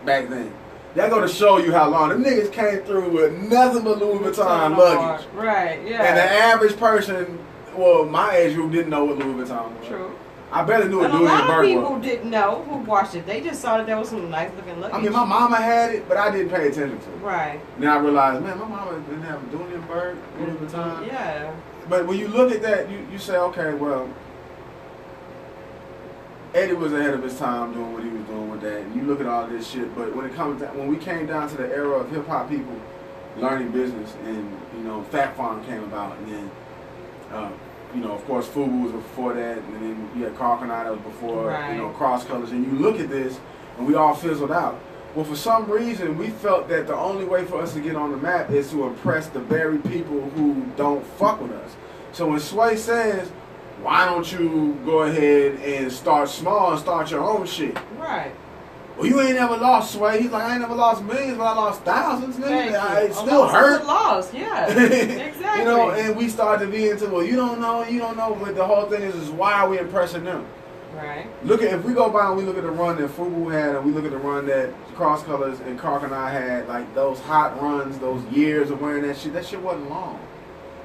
Speaker 2: back then. That go to show you how long them niggas came through with nothing but Louis Vuitton luggage.
Speaker 1: Right, yeah.
Speaker 2: And the average person, well, my age group didn't know what Louis Vuitton was.
Speaker 1: True.
Speaker 2: I barely knew what
Speaker 1: Louis
Speaker 2: Louis
Speaker 1: Vuitton was. A lot of
Speaker 2: Berg
Speaker 1: people didn't know who watched it. They just saw that there was some nice looking luggage.
Speaker 2: I mean, my mama had it, but I didn't pay attention to it.
Speaker 1: Right.
Speaker 2: Then I realized, man, my mama didn't have Berg, Louis Vuitton.
Speaker 1: Yeah.
Speaker 2: But when you look at that, you say, okay, well, Eddie was ahead of his time doing what he was doing with that. And you look at all this shit, but when we came down to the era of hip hop people learning business, and Fat Farm came about, and then of course FUBU was before that, and then you had Carl Kanai that was before, Cross Colors, and you look at this, and we all fizzled out. Well, for some reason, we felt that the only way for us to get on the map is to impress the very people who don't fuck with us. So when Sway says, why don't you go ahead and start small and start your own shit?
Speaker 1: Right.
Speaker 2: Well, you ain't never lost, Sway. He's like, I ain't never lost millions, but I lost thousands, nigga. It still hurt.
Speaker 1: Lost, yeah. Exactly.
Speaker 2: And we start to be into, well, you don't know, but the whole thing is why are we impressing them?
Speaker 1: Right.
Speaker 2: Look at, if we go by and we look at the run that FUBU had, and we look at the run that Cross Colors and Carl and I had, like those hot runs, those years of wearing that shit wasn't long.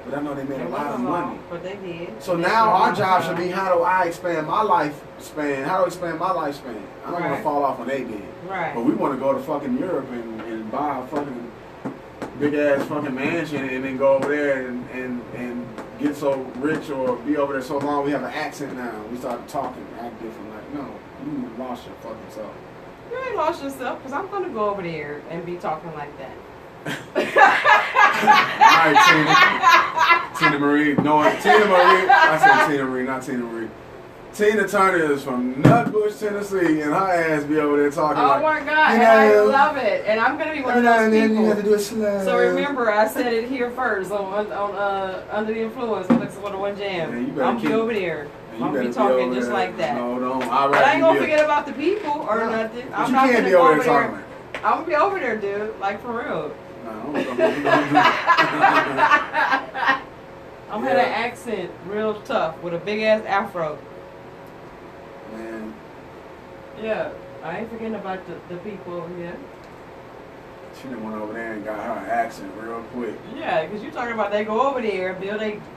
Speaker 2: But I know they made a lot of money.
Speaker 1: But they did.
Speaker 2: So now our job should be, how do I expand my lifespan? How do I expand my lifespan? I don't want to fall off when they did.
Speaker 1: Right.
Speaker 2: But we want to go to fucking Europe and buy a fucking big ass fucking mansion and then go over there and get so rich or be over there so long we have an accent now. We start talking, act different. Like, no, you lost your fucking self.
Speaker 1: You ain't lost yourself, because I'm going to go over there and be talking like that.
Speaker 2: Alright, Tina Marie. No, Tina Marie. I said Tina Marie, not Tina Marie. Tina Turner is from Nutbush, Tennessee, and her ass be over there talking
Speaker 1: oh my God, and I love it. And I'm going to be one of those people.
Speaker 2: You have to do a slide.
Speaker 1: So remember, I said it here first on Under the Influence on Lexus 101 Jam. I'm going to be over there. I'm going to be talking just like that.
Speaker 2: No, don't.
Speaker 1: But I ain't going to forget about the people or nothing.
Speaker 2: But I'm not going to be over there talking like that.
Speaker 1: I'm going to be over there, dude. Like, for real. I'm had an accent real tough with a big ass afro.
Speaker 2: Man.
Speaker 1: Yeah, I ain't forgetting about the people here.
Speaker 2: She done went over there and got her accent real quick.
Speaker 1: Yeah, because you're talking about they go over there,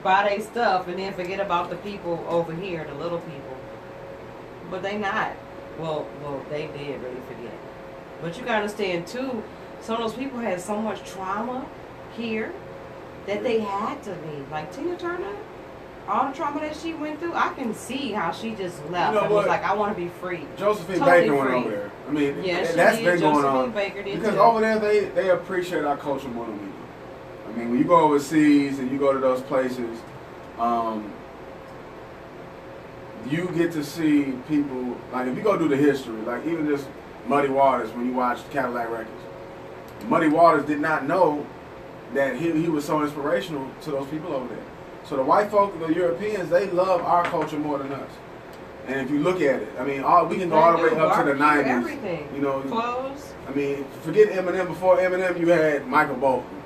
Speaker 1: buy their stuff, and then forget about the people over here, the little people. But they not. Well, they did really forget. But you gotta understand too, some of those people had so much trauma here that they had to leave. Like Tina Turner, all the trauma that she went through, I can see how she just left.
Speaker 2: You know
Speaker 1: and was
Speaker 2: what?
Speaker 1: like, I want to be free.
Speaker 2: Josephine
Speaker 1: Totally
Speaker 2: Baker went
Speaker 1: free.
Speaker 2: over there. I mean,
Speaker 1: Yeah,
Speaker 2: that's
Speaker 1: she
Speaker 2: been
Speaker 1: did.
Speaker 2: going
Speaker 1: Josephine
Speaker 2: on.
Speaker 1: Baker did
Speaker 2: Because
Speaker 1: too.
Speaker 2: over there, they appreciate our culture more than we do. I mean, when you go overseas and you go to those places, you get to see people, like if you go do the history, like even just Muddy Waters, when you watch Cadillac Records, Muddy Waters did not know that he was so inspirational to those people over there. So the white folk, the Europeans, they love our culture more than us. And if you look at it, I mean, we can go all the way up to the 90s.
Speaker 1: Everything.
Speaker 2: You know,
Speaker 1: clothes.
Speaker 2: I mean, forget Eminem. Before Eminem, you had Michael Bolton.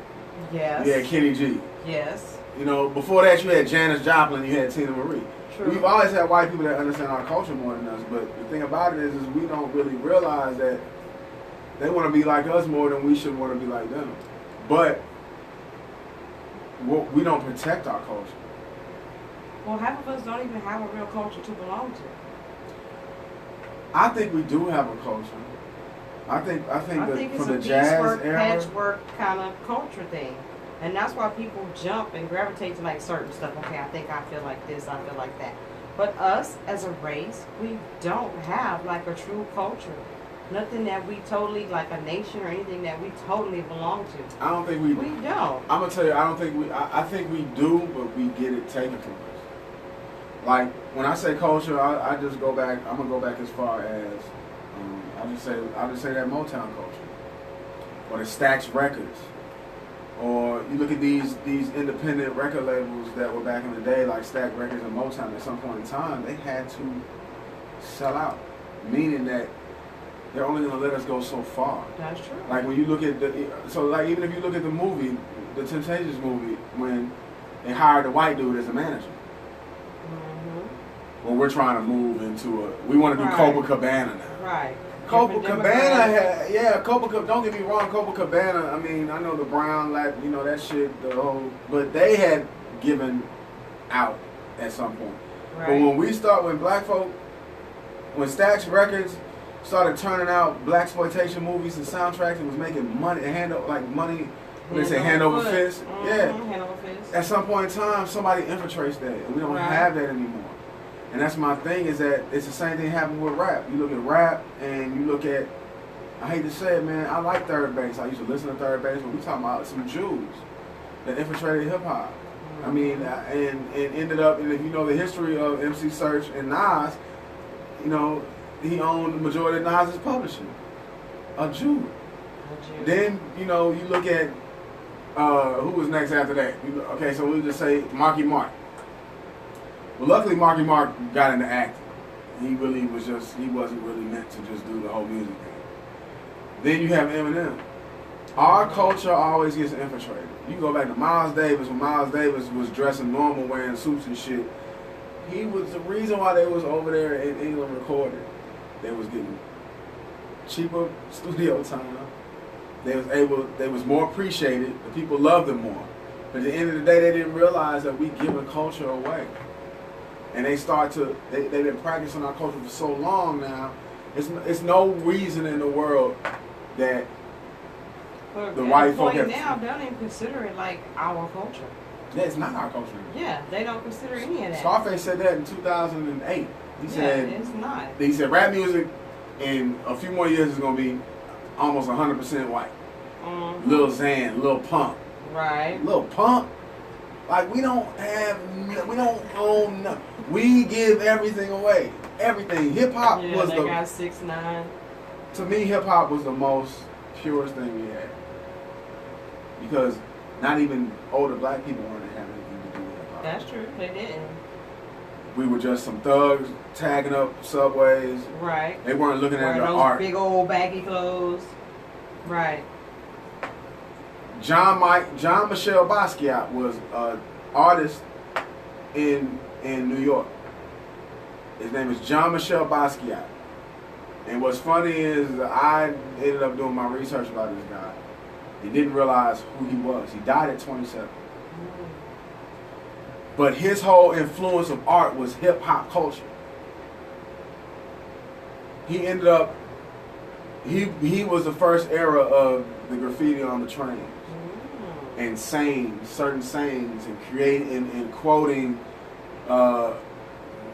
Speaker 1: Yes.
Speaker 2: You had Kenny G.
Speaker 1: Yes.
Speaker 2: You know, before that, you had Janis Joplin. You had Tina Marie.
Speaker 1: True.
Speaker 2: We've always had white people that understand our culture more than us. But the thing about it is we don't really realize that they want to be like us more than we should want to be like them. But we don't protect our culture.
Speaker 1: Well, half of us don't even have a real culture to belong to.
Speaker 2: I think we do have a culture. I think
Speaker 1: it's
Speaker 2: from
Speaker 1: a
Speaker 2: the jazz
Speaker 1: piecework,
Speaker 2: era,
Speaker 1: patchwork kind of culture thing. And that's why people jump and gravitate to like certain stuff. Okay, I think I feel like this, I feel like that. But us as a race, we don't have like a true culture. Nothing that we totally, like a nation or anything that we totally belong to.
Speaker 2: I don't think we do.
Speaker 1: We don't.
Speaker 2: I'm gonna tell you, I think we do, but we get it taken from us. Like when I say culture, I just go back. I'm gonna go back as far as I'll just say that Motown culture, or the Stax Records, or you look at these independent record labels that were back in the day, like Stax Records and Motown. At some point in time, they had to sell out, meaning that they're only gonna let us go so far.
Speaker 1: That's true.
Speaker 2: Like when you look at even if you look at the movie, the Temptations movie, when they hired a white dude as a manager.
Speaker 1: Mm-hmm.
Speaker 2: Well, we're trying to move into we want to do Copacabana now.
Speaker 1: Right.
Speaker 2: Copacabana don't get me wrong, Copacabana, I mean, I know the brown, you know, that shit, but they had given out at some point.
Speaker 1: Right.
Speaker 2: But when black folk, when Stax Records started turning out blaxploitation movies and soundtracks and was making money, hand over fist.
Speaker 1: Mm-hmm.
Speaker 2: Yeah.
Speaker 1: Hand over fist.
Speaker 2: At some point in time, somebody infiltrates that, and we don't have that anymore. And that's my thing, is that it's the same thing happening with rap. You look at rap, and you look at, I hate to say it, man, I like Third Base. I used to listen to Third Base, but we talking about some Jews that infiltrated hip-hop. I mean, and ended up, and if you know the history of MC Search and Nas, you know, he owned the majority of Nas's publishing. A Jew. Then, you know, you look at, who was next after that? Okay, so we'll just say Marky Mark. Well, luckily Marky Mark got into acting. He wasn't really meant to just do the whole music thing. Then you have Eminem. Our culture always gets infiltrated. You can go back to Miles Davis. When Miles Davis was dressing normal, wearing suits and shit, he was the reason why they was over there in England recording. They was getting cheaper studio time. They was more appreciated. The people loved them more. But at the end of the day, they didn't realize that we giving culture away. And they've been practicing our culture for so long now. It's no reason in the world that the white folk have.
Speaker 1: Now, they don't even consider it like our culture.
Speaker 2: Yeah, it's not our culture.
Speaker 1: Yeah, they don't consider any of that.
Speaker 2: Scarface said that in 2008. He said
Speaker 1: it's not.
Speaker 2: He said rap music in a few more years is gonna be almost 100% white.
Speaker 1: Mm-hmm.
Speaker 2: Lil Xan, Lil Pump.
Speaker 1: Right.
Speaker 2: Lil Pump. Like we don't own nothing. We give everything away. Everything. Hip hop was
Speaker 1: they got 6ix9ine.
Speaker 2: To me, hip hop was the most purest thing we had. Because not even older black people wanted to have anything to do with hip hop.
Speaker 1: That's true. They didn't.
Speaker 2: We were just some thugs tagging up subways.
Speaker 1: Right.
Speaker 2: They weren't looking at the
Speaker 1: those
Speaker 2: art.
Speaker 1: Big old baggy clothes. Right.
Speaker 2: John Michel Basquiat was an artist in New York. His name is John Michel Basquiat. And what's funny is I ended up doing my research about this guy. He didn't realize who he was. He died at 27. But his whole influence of art was hip hop culture. He ended up, he was the first era of the graffiti on the trains. And saying certain sayings and creating and quoting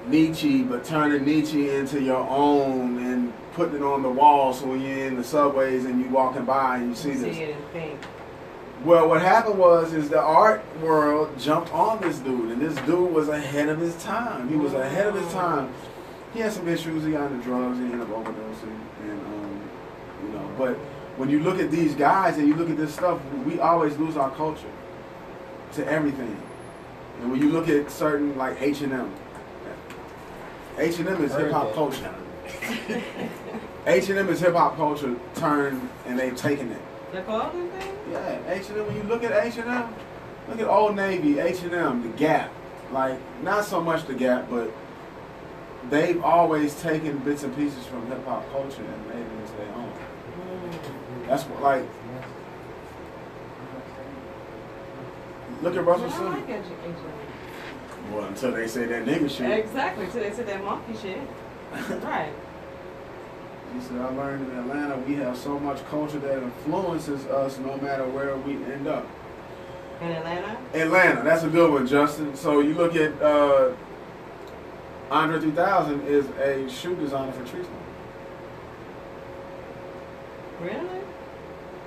Speaker 2: Nietzsche, but turning Nietzsche into your own and putting it on the wall, so when you're in the subways and you walking by and you see this.
Speaker 1: It and think.
Speaker 2: Well, what happened is the art world jumped on this dude, and this dude was ahead of his time. He was ahead of his time. He had some issues. He got into drugs. He ended up overdosing, and you know. But when you look at these guys and you look at this stuff, we always lose our culture to everything. And when you look at certain like H&M is hip hop culture. H&M is hip hop culture turned, and they've taken it.
Speaker 1: The clothing thing?
Speaker 2: Yeah, H&M. When you look at H&M, look at Old Navy, H&M, the Gap. Like, not so much the Gap, but they've always taken bits and pieces from hip hop culture and made it into their own. That's what, like, look at Russell Simmons.
Speaker 1: I like H&M.
Speaker 2: Well, until they say that nigga shit.
Speaker 1: Exactly, until they say that monkey shit. Right.
Speaker 2: He said, I learned in Atlanta we have so much culture that influences us no matter where we end up.
Speaker 1: In Atlanta?
Speaker 2: Atlanta, that's a good one, Justin. So you look at Andre 3000 is a shoe designer for Treetone.
Speaker 1: Really?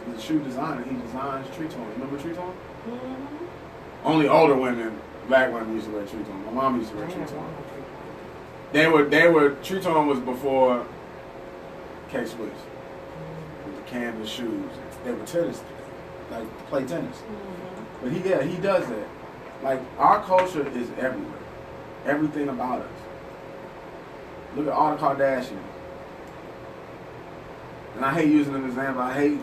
Speaker 2: He's a shoe designer. He designs Treetone. You remember Treetone?
Speaker 1: Mm-hmm.
Speaker 2: Only older women, black women used to wear Treetone. My mom used to wear Treetone. They were Treetone was before K-Swiss. With the canvas shoes. They were tennis, like play tennis.
Speaker 1: Mm-hmm.
Speaker 2: But he does that. Like, our culture is everywhere. Everything about us. Look at all the Kardashians. And I hate using an example. I think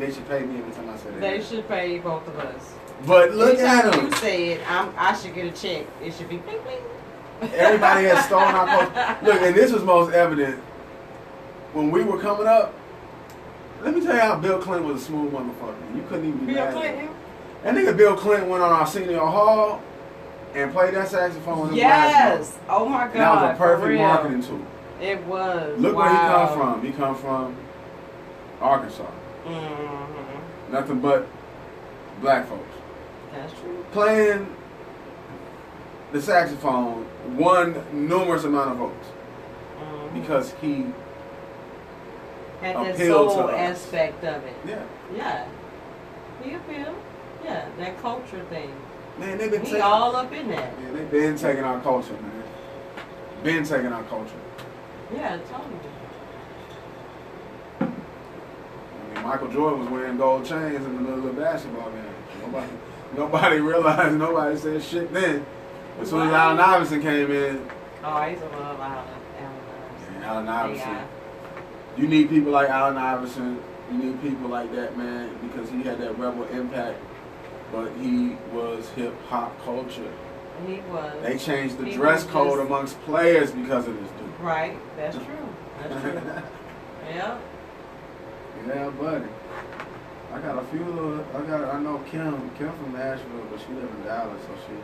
Speaker 2: they should pay me every time I say that.
Speaker 1: They should pay both of us.
Speaker 2: But look at them.
Speaker 1: You said I should get a check. It should be bling bling.
Speaker 2: Everybody has stolen our culture. Look, and this was most evident when we were coming up. Let me tell you how Bill Clinton was a smooth motherfucker. You couldn't even be
Speaker 1: Bill
Speaker 2: mad at
Speaker 1: Clinton?
Speaker 2: him. That nigga Bill Clinton went on Arsenio Hall and played that saxophone with his
Speaker 1: Yes. Oh my God.
Speaker 2: And that was a perfect
Speaker 1: for
Speaker 2: marketing tool.
Speaker 1: It was.
Speaker 2: Look where he come from. He come from Arkansas.
Speaker 1: Mm-hmm.
Speaker 2: Nothing but black folks.
Speaker 1: That's true.
Speaker 2: Playing the saxophone won numerous amount of votes because he
Speaker 1: had that
Speaker 2: appealed
Speaker 1: soul
Speaker 2: to us.
Speaker 1: aspect of it.
Speaker 2: Yeah.
Speaker 1: Yeah. He appealed. Yeah, that culture thing.
Speaker 2: Man, they've been
Speaker 1: He
Speaker 2: taking
Speaker 1: all up in that.
Speaker 2: Man, they've been taking our culture, man. Been taking our culture.
Speaker 1: Yeah, totally.
Speaker 2: I mean, Michael Jordan was wearing gold chains in the middle of a basketball game. Nobody realized, nobody said shit then. As soon as Allen Iverson came in.
Speaker 1: Oh, I used to love Allen Iverson.
Speaker 2: Yeah, Allen Iverson. You need people like Allen Iverson. You need people like that, man, because he had that rebel impact. But he was hip hop culture.
Speaker 1: He was.
Speaker 2: They changed the dress code amongst players because of this dude.
Speaker 1: Right, that's true. That's true. Yeah.
Speaker 2: Yeah, buddy. I got a few little. I know Kim from Nashville, but she lives in Dallas, so she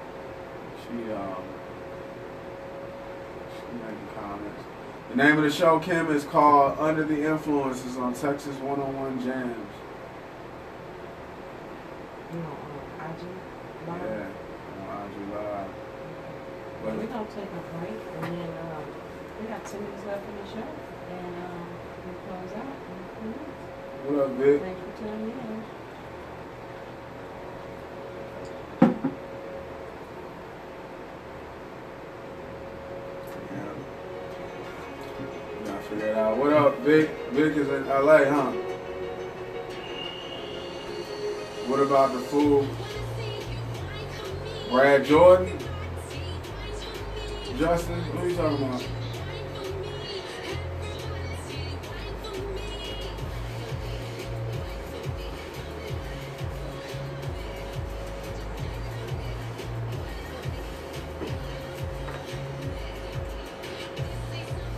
Speaker 2: making comments. The name of the show, Kim, is called Under the Influences on Texas 101 Jams.
Speaker 1: IG Live?
Speaker 2: Yeah, on IG Live.
Speaker 1: But we're going to take a break, and then we got 2 minutes left in the show, and we close out in a few minutes.
Speaker 2: What up, Vic?
Speaker 1: Thanks for tuning in.
Speaker 2: Yeah. Figure it out. What up, Vic? Vic is in LA, huh? What about the fool? Brad Jordan? Justin? Who are you talking about?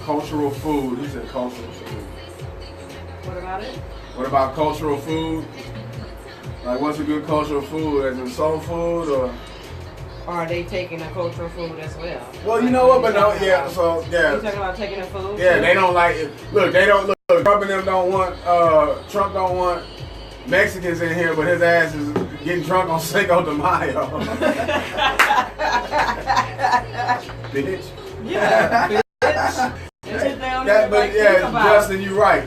Speaker 2: Cultural food. He said cultural food.
Speaker 1: What about it?
Speaker 2: What about cultural food? Like, what's a good cultural food? As in soul food, or
Speaker 1: are they taking the cultural food as well?
Speaker 2: Well, you know what? But no, yeah. So yeah.
Speaker 1: You talking about taking the food?
Speaker 2: Yeah,
Speaker 1: too?
Speaker 2: they don't like it. Look, they don't look. Trump and them don't want. Trump don't want Mexicans in here, but his ass is getting drunk on Cinco de Mayo. Bitch.
Speaker 1: Yeah, bitch.
Speaker 2: Justin, you're right.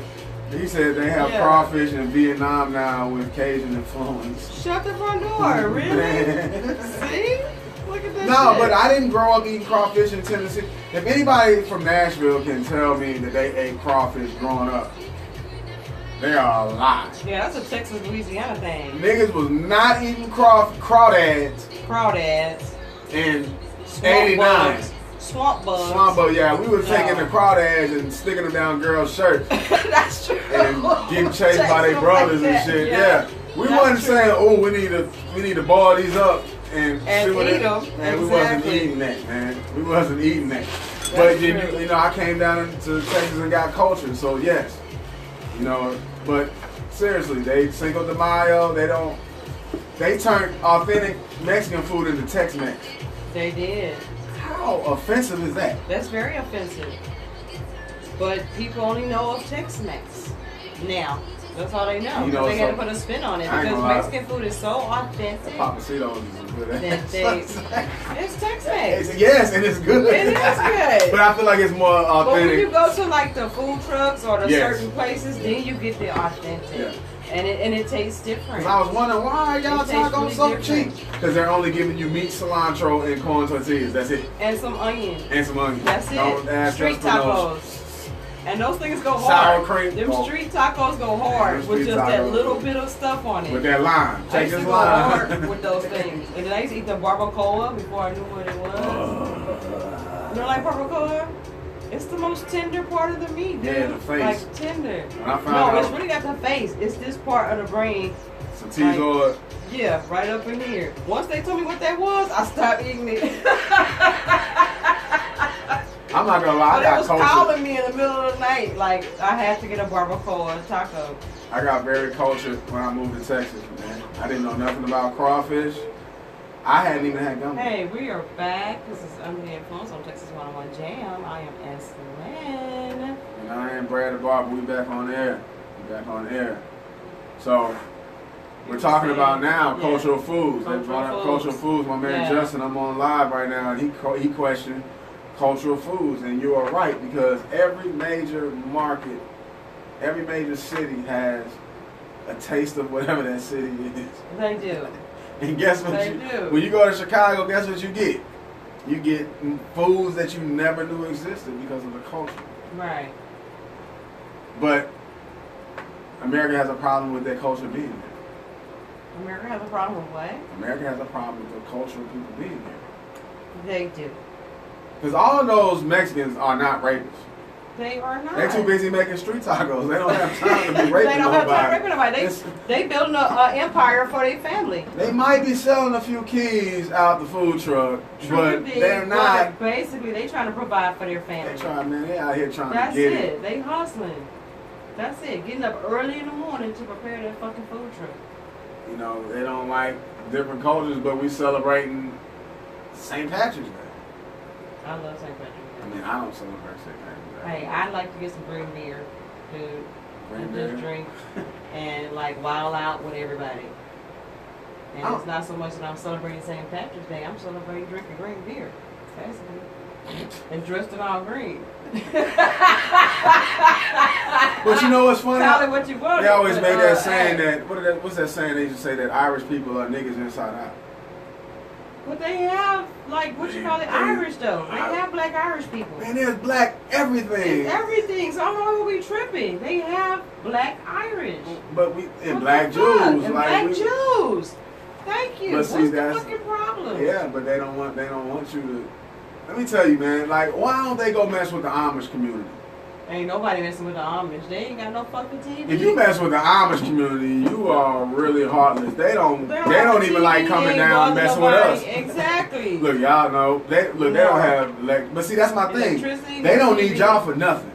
Speaker 2: He said they have crawfish in Vietnam now with Cajun influence.
Speaker 1: Shut the front door, really? See? Look at that
Speaker 2: No,
Speaker 1: shit.
Speaker 2: but I didn't grow up eating crawfish in Tennessee. If anybody from Nashville can tell me that they ate crawfish growing up, they are a lie.
Speaker 1: Yeah, that's a Texas, Louisiana thing.
Speaker 2: Niggas was not eating crawdads.
Speaker 1: Crawdads.
Speaker 2: In
Speaker 1: Swamp
Speaker 2: 89.
Speaker 1: bugs. Swamp bugs.
Speaker 2: Swamp bug, yeah. We was taking the crawdads and sticking them down girls' shirts.
Speaker 1: That's true.
Speaker 2: And getting chased by their brothers and shit. Yeah. We wasn't saying, oh, we need to ball these up and see what
Speaker 1: eat them.
Speaker 2: Man, we wasn't eating that, man. We wasn't eating that. But you know, I came down to Texas and got culture, so yes. You know, but seriously, they Cinco de Mayo, they turned authentic Mexican food into Tex-Mex.
Speaker 1: They did.
Speaker 2: How offensive is that?
Speaker 1: That's very offensive. But people only know of Tex-Mex now. That's all they know.
Speaker 2: You know,
Speaker 1: they got to put a spin on it because Mexican food is so authentic.
Speaker 2: Papacitos is good.
Speaker 1: It's Tex-Mex.
Speaker 2: Yes, and it's good.
Speaker 1: It is good.
Speaker 2: But I feel like it's more authentic.
Speaker 1: But when you go to like the food trucks or the certain places, then you get the authentic. Yeah. And it tastes different.
Speaker 2: I was wondering why y'all tacos so cheap? Because they're only giving you meat, cilantro, and corn tortillas. That's it.
Speaker 1: And some onion.
Speaker 2: That's
Speaker 1: it. Street tacos. And those things go hard.
Speaker 2: Sour cream.
Speaker 1: Them street tacos go hard with just that little bit of stuff on it.
Speaker 2: With that lime.
Speaker 1: I used to go hard with those things. And then I used to eat the barbacoa before I knew what it was. You don't like barbacoa? It's the most tender part of the meat, dude.
Speaker 2: Yeah, the face.
Speaker 1: Like tender. It's really got the face. It's this part of the brain.
Speaker 2: Some T-Zord.
Speaker 1: Yeah, right up in here. Once they told me what that was, I stopped eating it.
Speaker 2: I'm not gonna lie,
Speaker 1: but it was calling me in the middle of the night. Like, I had to get a barbacoa taco.
Speaker 2: I got very cultured when I moved to Texas, man. I didn't know nothing about crawfish. I hadn't even had gumbo.
Speaker 1: Hey, we are back. This is Under the Influence on Texas 101 Jam. I am S. Lynn.
Speaker 2: And I am Brad the Barber. We back on air. So, we're talking about now cultural foods. They brought up cultural foods. My man Justin, I'm on live right now, and he questioned cultural foods. And you are right, because every major market, every major city has a taste of whatever that city is.
Speaker 1: They do.
Speaker 2: And guess what? When you go to Chicago, guess what you get? You get foods that you never knew existed because of the culture.
Speaker 1: Right.
Speaker 2: But America has a problem with that culture being there.
Speaker 1: America has a problem with what?
Speaker 2: America has a problem with the culture of people being there.
Speaker 1: They do.
Speaker 2: Because all of those Mexicans are not rapists.
Speaker 1: They are not.
Speaker 2: They're too busy making street tacos. They don't have time to be raping
Speaker 1: They don't have time to rape nobody. They building an empire for their family.
Speaker 2: They might be selling a few keys out the food truck, but they're not.
Speaker 1: But basically, they trying to provide for their family.
Speaker 2: They trying, man. They out here trying
Speaker 1: to
Speaker 2: get it.
Speaker 1: That's it. They hustling. That's it. Getting up early in the morning to prepare their fucking food truck.
Speaker 2: You know, they don't like different cultures, but we celebrating St. Patrick's Day.
Speaker 1: I love St. Patrick's Day.
Speaker 2: I mean, I don't celebrate St. Patrick's Day.
Speaker 1: Hey, I'd like to get some green beer, dude.
Speaker 2: Green beer?
Speaker 1: Just drink and like wild out with everybody. And it's not so much that I'm celebrating St. Patrick's Day. I'm celebrating drinking green beer, basically, and dressed in all green.
Speaker 2: But you know what's funny?
Speaker 1: Call it what you want.
Speaker 2: They always make that saying that. What's that saying? They used to say that Irish people are niggas inside out.
Speaker 1: But they have, like, what you call it, Irish, though. They have black Irish people.
Speaker 2: Man, there's black everything.
Speaker 1: It's everything. So I don't know who we tripping. They have black Irish.
Speaker 2: But black Jews.
Speaker 1: And black Jews. Thank you. What's the fucking problem?
Speaker 2: Yeah, but they don't want you to. Let me tell you, man. Like, why don't they go mess with the Amish community?
Speaker 1: Ain't nobody messing with the Amish. They ain't got no fucking TV.
Speaker 2: If you mess with the Amish community, you are really heartless. They don't even like coming down and messing with us.
Speaker 1: Exactly.
Speaker 2: Look, y'all know. They don't have but see, that's my thing. They don't need y'all for nothing.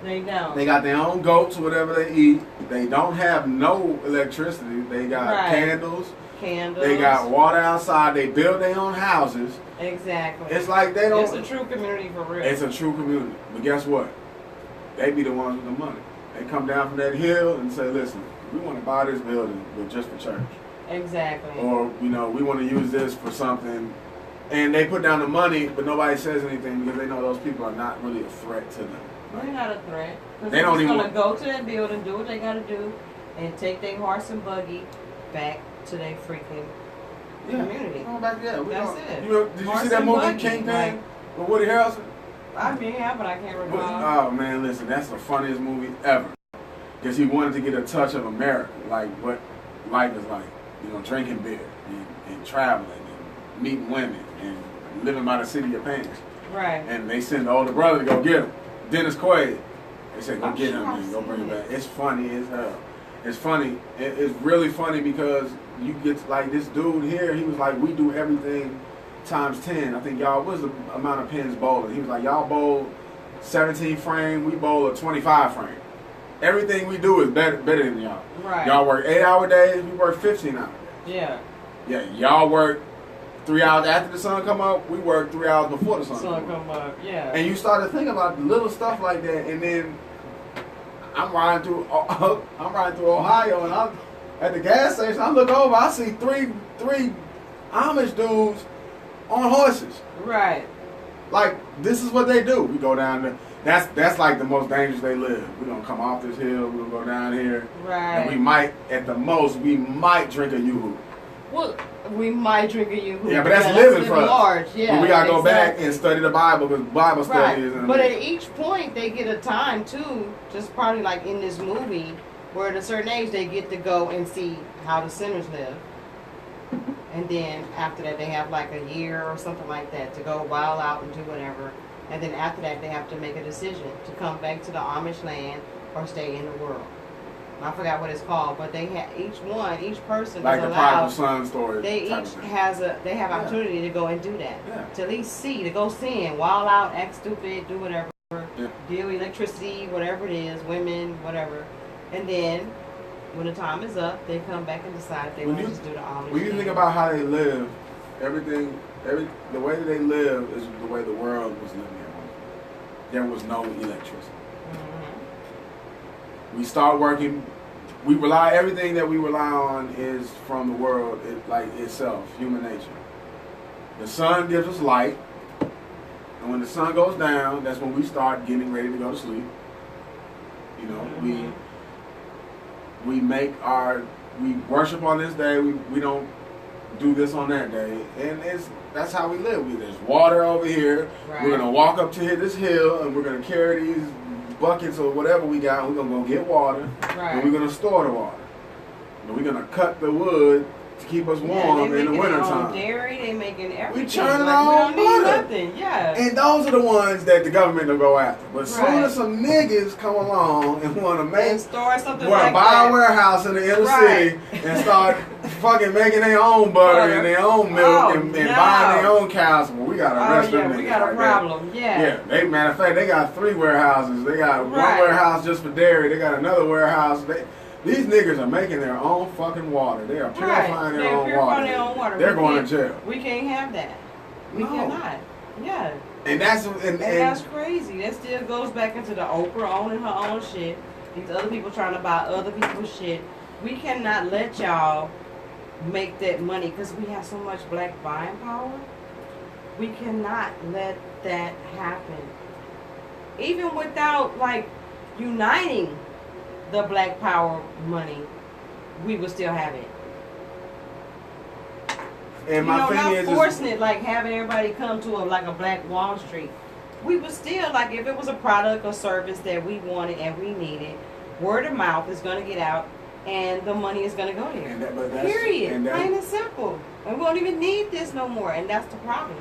Speaker 1: They don't.
Speaker 2: They got their own goats, whatever they eat. They don't have no electricity. They got candles. They got water outside. They build their own houses.
Speaker 1: Exactly.
Speaker 2: It's like they don't.
Speaker 1: It's a true community for real.
Speaker 2: It's a true community. But guess what? They be the ones with the money. They come down from that hill and say, listen, we want to buy this building, but just for church.
Speaker 1: Exactly.
Speaker 2: Or, we want to use this for something. And they put down the money, but nobody says anything because they know those people are not really a threat to them.
Speaker 1: They're not a threat.
Speaker 2: They don't even
Speaker 1: going to go to that building, do what they got to do, and take their horse and buggy back to their freaking community.
Speaker 2: That's it. Did you see that movie Kingpin with Woody Harrelson?
Speaker 1: I mean, yeah, but I can't recall.
Speaker 2: Oh man, listen, that's the funniest movie ever. Because he wanted to get a touch of America, like what life is like. Drinking beer and traveling and meeting women and living by the seat of your pants.
Speaker 1: Right.
Speaker 2: And they send the older brother to go get him. Dennis Quaid. They say, go get him and go bring him back. It's funny as hell. It's funny. It's really funny because you get like this dude here. He was like, we do everything times 10. I think y'all, what's the amount of pins bowling? He was like, y'all bowl 17 frame. We bowl a 25 frame. Everything we do is better than y'all.
Speaker 1: Right.
Speaker 2: Y'all work 8-hour days. We work 15-hour days.
Speaker 1: Yeah.
Speaker 2: Yeah. Y'all work 3 hours after the sun come up. We work 3 hours before the sun
Speaker 1: come up. Yeah.
Speaker 2: And you start to think about little stuff like that, and then I'm riding through Ohio, and I'm at the gas station. I look over, I see three Amish dudes on horses.
Speaker 1: Right.
Speaker 2: Like, this is what they do. We go down there. That's like the most dangerous they live. We're gonna come off this hill. We're gonna go down here.
Speaker 1: Right.
Speaker 2: And we might, at the most, drink a yoo-hoo.
Speaker 1: Well, we might drink a yoo-hoo.
Speaker 2: Yeah, but that's living for us.
Speaker 1: Large. Yeah.
Speaker 2: But we gotta go back and study the Bible because Bible study is.
Speaker 1: But at each point, they get a time too. Just probably like in this movie, where at a certain age they get to go and see how the sinners live. And then after that, they have like a year or something like that to go wild out and do whatever. And then after that, they have to make a decision to come back to the Amish land or stay in the world. I forgot what it's called, but they have each person
Speaker 2: like
Speaker 1: is
Speaker 2: the
Speaker 1: allowed.
Speaker 2: prodigal son story.
Speaker 1: They each have opportunity to go and do that.
Speaker 2: Yeah.
Speaker 1: To at least see, to go sin, wild out, act stupid, do whatever, deal with electricity, whatever it is, women, whatever. And then when the time is up, they come back and decide if they want to just do the Amish.
Speaker 2: When you think about how they live, the way that they live is the way the world was living at one point. There was no electricity. Mm-hmm. We start working. Everything that we rely on is from the world, itself, human nature. The sun gives us light, and when the sun goes down, that's when we start getting ready to go to sleep. Mm-hmm. We worship on this day. We don't do this on that day, and that's how we live. There's water over here. Right. We're gonna walk up to this hill, and we're gonna carry these buckets or whatever we got. We're gonna go get water, and we're gonna store the water. And we're gonna cut the wood to keep us warm in the wintertime.
Speaker 1: Dairy, they making everything.
Speaker 2: We churning our own butter.
Speaker 1: Nothing. Yeah.
Speaker 2: And those are the ones that the government will go after. But as soon as some niggas come along and want to make
Speaker 1: store something
Speaker 2: buy a warehouse in the inner city and start fucking making their own butter and their own milk and buying their own cows, well, we got to arrest them niggas.
Speaker 1: We got a problem. Yeah.
Speaker 2: Matter of fact, they got 3 warehouses. They got one warehouse just for dairy. They got another warehouse. These niggas are making their own fucking water. They are purifying their own water. They're going to jail.
Speaker 1: We can't have that. We cannot. Yeah.
Speaker 2: And
Speaker 1: that's crazy. That still goes back into the Oprah owning her own shit. These other people trying to buy other people's shit. We cannot let y'all make that money because we have so much black buying power. We cannot let that happen. Even without uniting the black power money, we would still have it.
Speaker 2: And my thing
Speaker 1: not forcing it, having everybody come to a Black Wall Street. We would still, if it was a product or service that we wanted and we needed, word of mouth is going to get out and the money is going to go there. Period. Plain and simple. And we don't even need this no more. And that's the problem.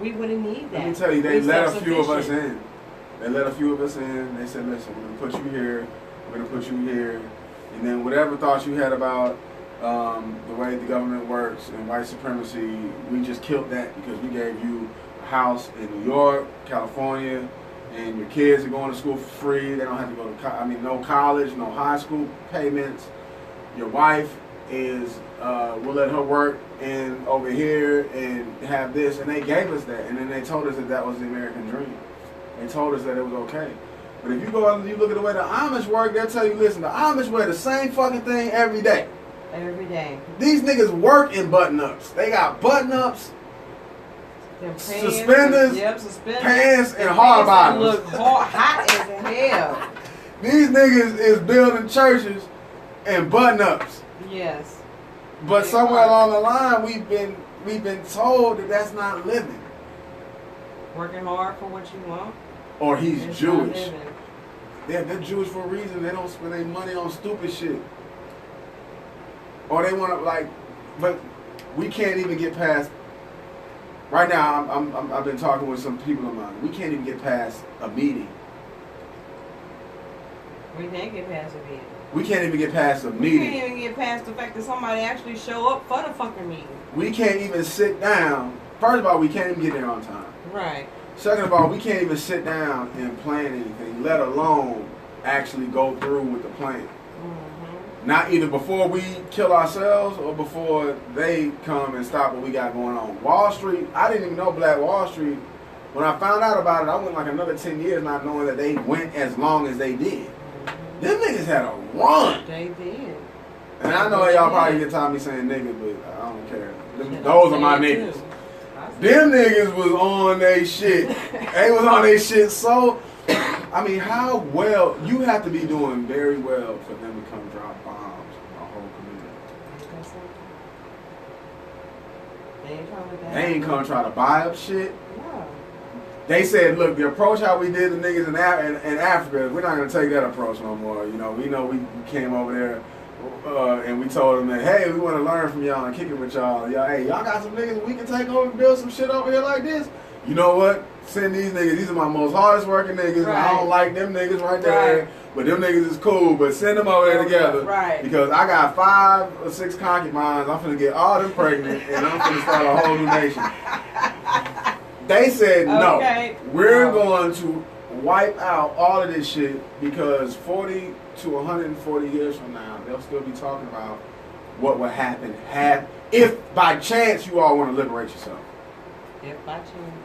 Speaker 1: We wouldn't need that.
Speaker 2: Let me tell you, they let a few of us in. They let a few of us in. They said, listen, we're going to put you here. We're going to put you here. And then whatever thoughts you had about the way the government works and white supremacy, we just killed that because we gave you a house in New York, California, and your kids are going to school for free. They don't have to go to no college, no high school payments. Your wife is we'll let her work and over here and have this, and they gave us that, and then they told us that was the American dream. They told us that it was okay. But if you go out and you look at the way the Amish work, they'll tell you, listen, the Amish wear the same fucking thing every day.
Speaker 1: Every day.
Speaker 2: These niggas work in button-ups. They got button-ups, suspenders, pants, and hard bottoms.
Speaker 1: Look hot as hell.
Speaker 2: These niggas is building churches and button-ups.
Speaker 1: Yes.
Speaker 2: But somewhere along the line, we've been told that that's not living.
Speaker 1: Working hard for what you want.
Speaker 2: Or he's Jewish. Yeah, they're Jewish for a reason. They don't spend their money on stupid shit. Or they want to but we can't even get past. Right now, I've been talking with some people of mine. We can't even get past a meeting.
Speaker 1: We can't get past a meeting.
Speaker 2: We can't even get past a meeting.
Speaker 1: We can't even get past the fact that somebody actually show up for the fucking meeting.
Speaker 2: We can't even sit down. First of all, we can't even get there on time.
Speaker 1: Right.
Speaker 2: Second of all, we can't even sit down and plan anything, let alone actually go through with the plan. Mm-hmm. Not either before we kill ourselves or before they come and stop what we got going on. Wall Street, I didn't even know Black Wall Street. When I found out about it, I went like another 10 years not knowing that they went as long as they did. Mm-hmm. Them niggas had a run.
Speaker 1: They did.
Speaker 2: And I know y'all probably get tired of me saying niggas, but I don't care. Those are my niggas. Too. Them niggas was on they shit. They was on they shit. So, I mean, how well you have to be doing very well for them to come drop bombs on a whole community. They ain't come try to buy up shit. No. They said, look, the approach how we did the niggas in Africa, we're not gonna take that approach no more. You know we came over there. And we told them that, hey, we want to learn from y'all and kick it with y'all. Y'all got some niggas we can take over and build some shit over here like this. You know what? Send these niggas. These are my most hardest working niggas. Right. I don't like them niggas right there. Right. But them niggas is cool. But send them over there together. Right. Because I got 5 or 6 concubines. I'm finna get all them pregnant and I'm finna start a whole new nation. They said, no. We're going to wipe out all of this shit because 40 to 140 years from now, they'll still be talking about what would happen if by chance you all want to liberate yourself.
Speaker 1: If by chance.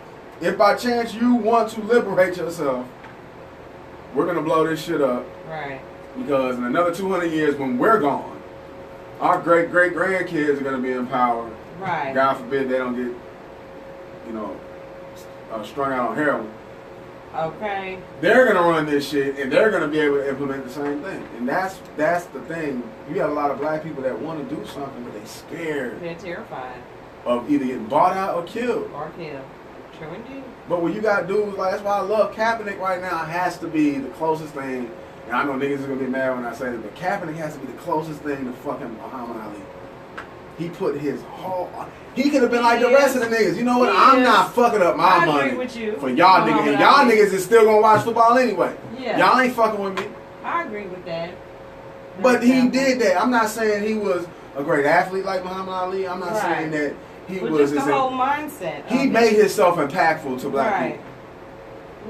Speaker 2: If by chance you want to liberate yourself, we're going to blow this shit up.
Speaker 1: Right.
Speaker 2: Because in another 200 years when we're gone, our great-great-grandkids are going to be in power.
Speaker 1: Right.
Speaker 2: God forbid they don't get, strung out on heroin.
Speaker 1: Okay.
Speaker 2: They're gonna run this shit, and they're gonna be able to implement the same thing. And that's the thing. You got a lot of black people that want to do something, but they're scared.
Speaker 1: They're terrified
Speaker 2: of either getting bought out or killed.
Speaker 1: True indeed.
Speaker 2: But when you got dudes like, that's why I love Kaepernick right now. Has to be the closest thing. And I know niggas are gonna be mad when I say this, but Kaepernick has to be the closest thing to fucking Muhammad Ali. He put his whole. He could have been like the rest of the niggas. You know what? I'm not fucking up my money for y'all niggas. And y'all niggas is still gonna watch football anyway. Yeah. Y'all ain't fucking with me.
Speaker 1: I agree with that.
Speaker 2: But he did that. I'm not saying he was a great athlete like Muhammad Ali. I'm not saying that he was.
Speaker 1: Just the whole mindset.
Speaker 2: He made himself impactful to black people.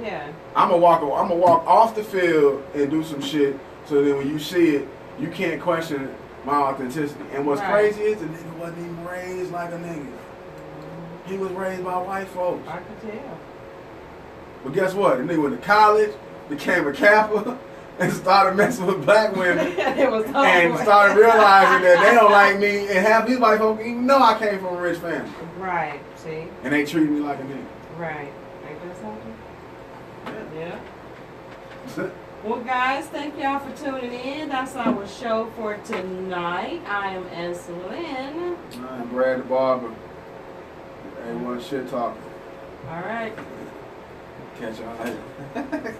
Speaker 1: Yeah.
Speaker 2: I'm gonna walk off the field and do some shit so that when you see it, you can't question my authenticity. And what's crazy is the nigga wasn't even raised like a nigga. He was raised by white folks.
Speaker 1: I could tell.
Speaker 2: But guess what? The nigga went to college, became a Kappa, and started messing with black women. And started realizing that they don't like me. And half these white folks even know I came from a rich family.
Speaker 1: Right. See?
Speaker 2: And they treated me like a nigga.
Speaker 1: Right. Ain't that something? Yeah.
Speaker 2: Yeah.
Speaker 1: Well, guys, thank y'all for tuning in. That's our show for tonight. I am Lynn.
Speaker 2: I'm Brad the Barber. A1 Shit Talker.
Speaker 1: All right.
Speaker 2: Catch y'all later.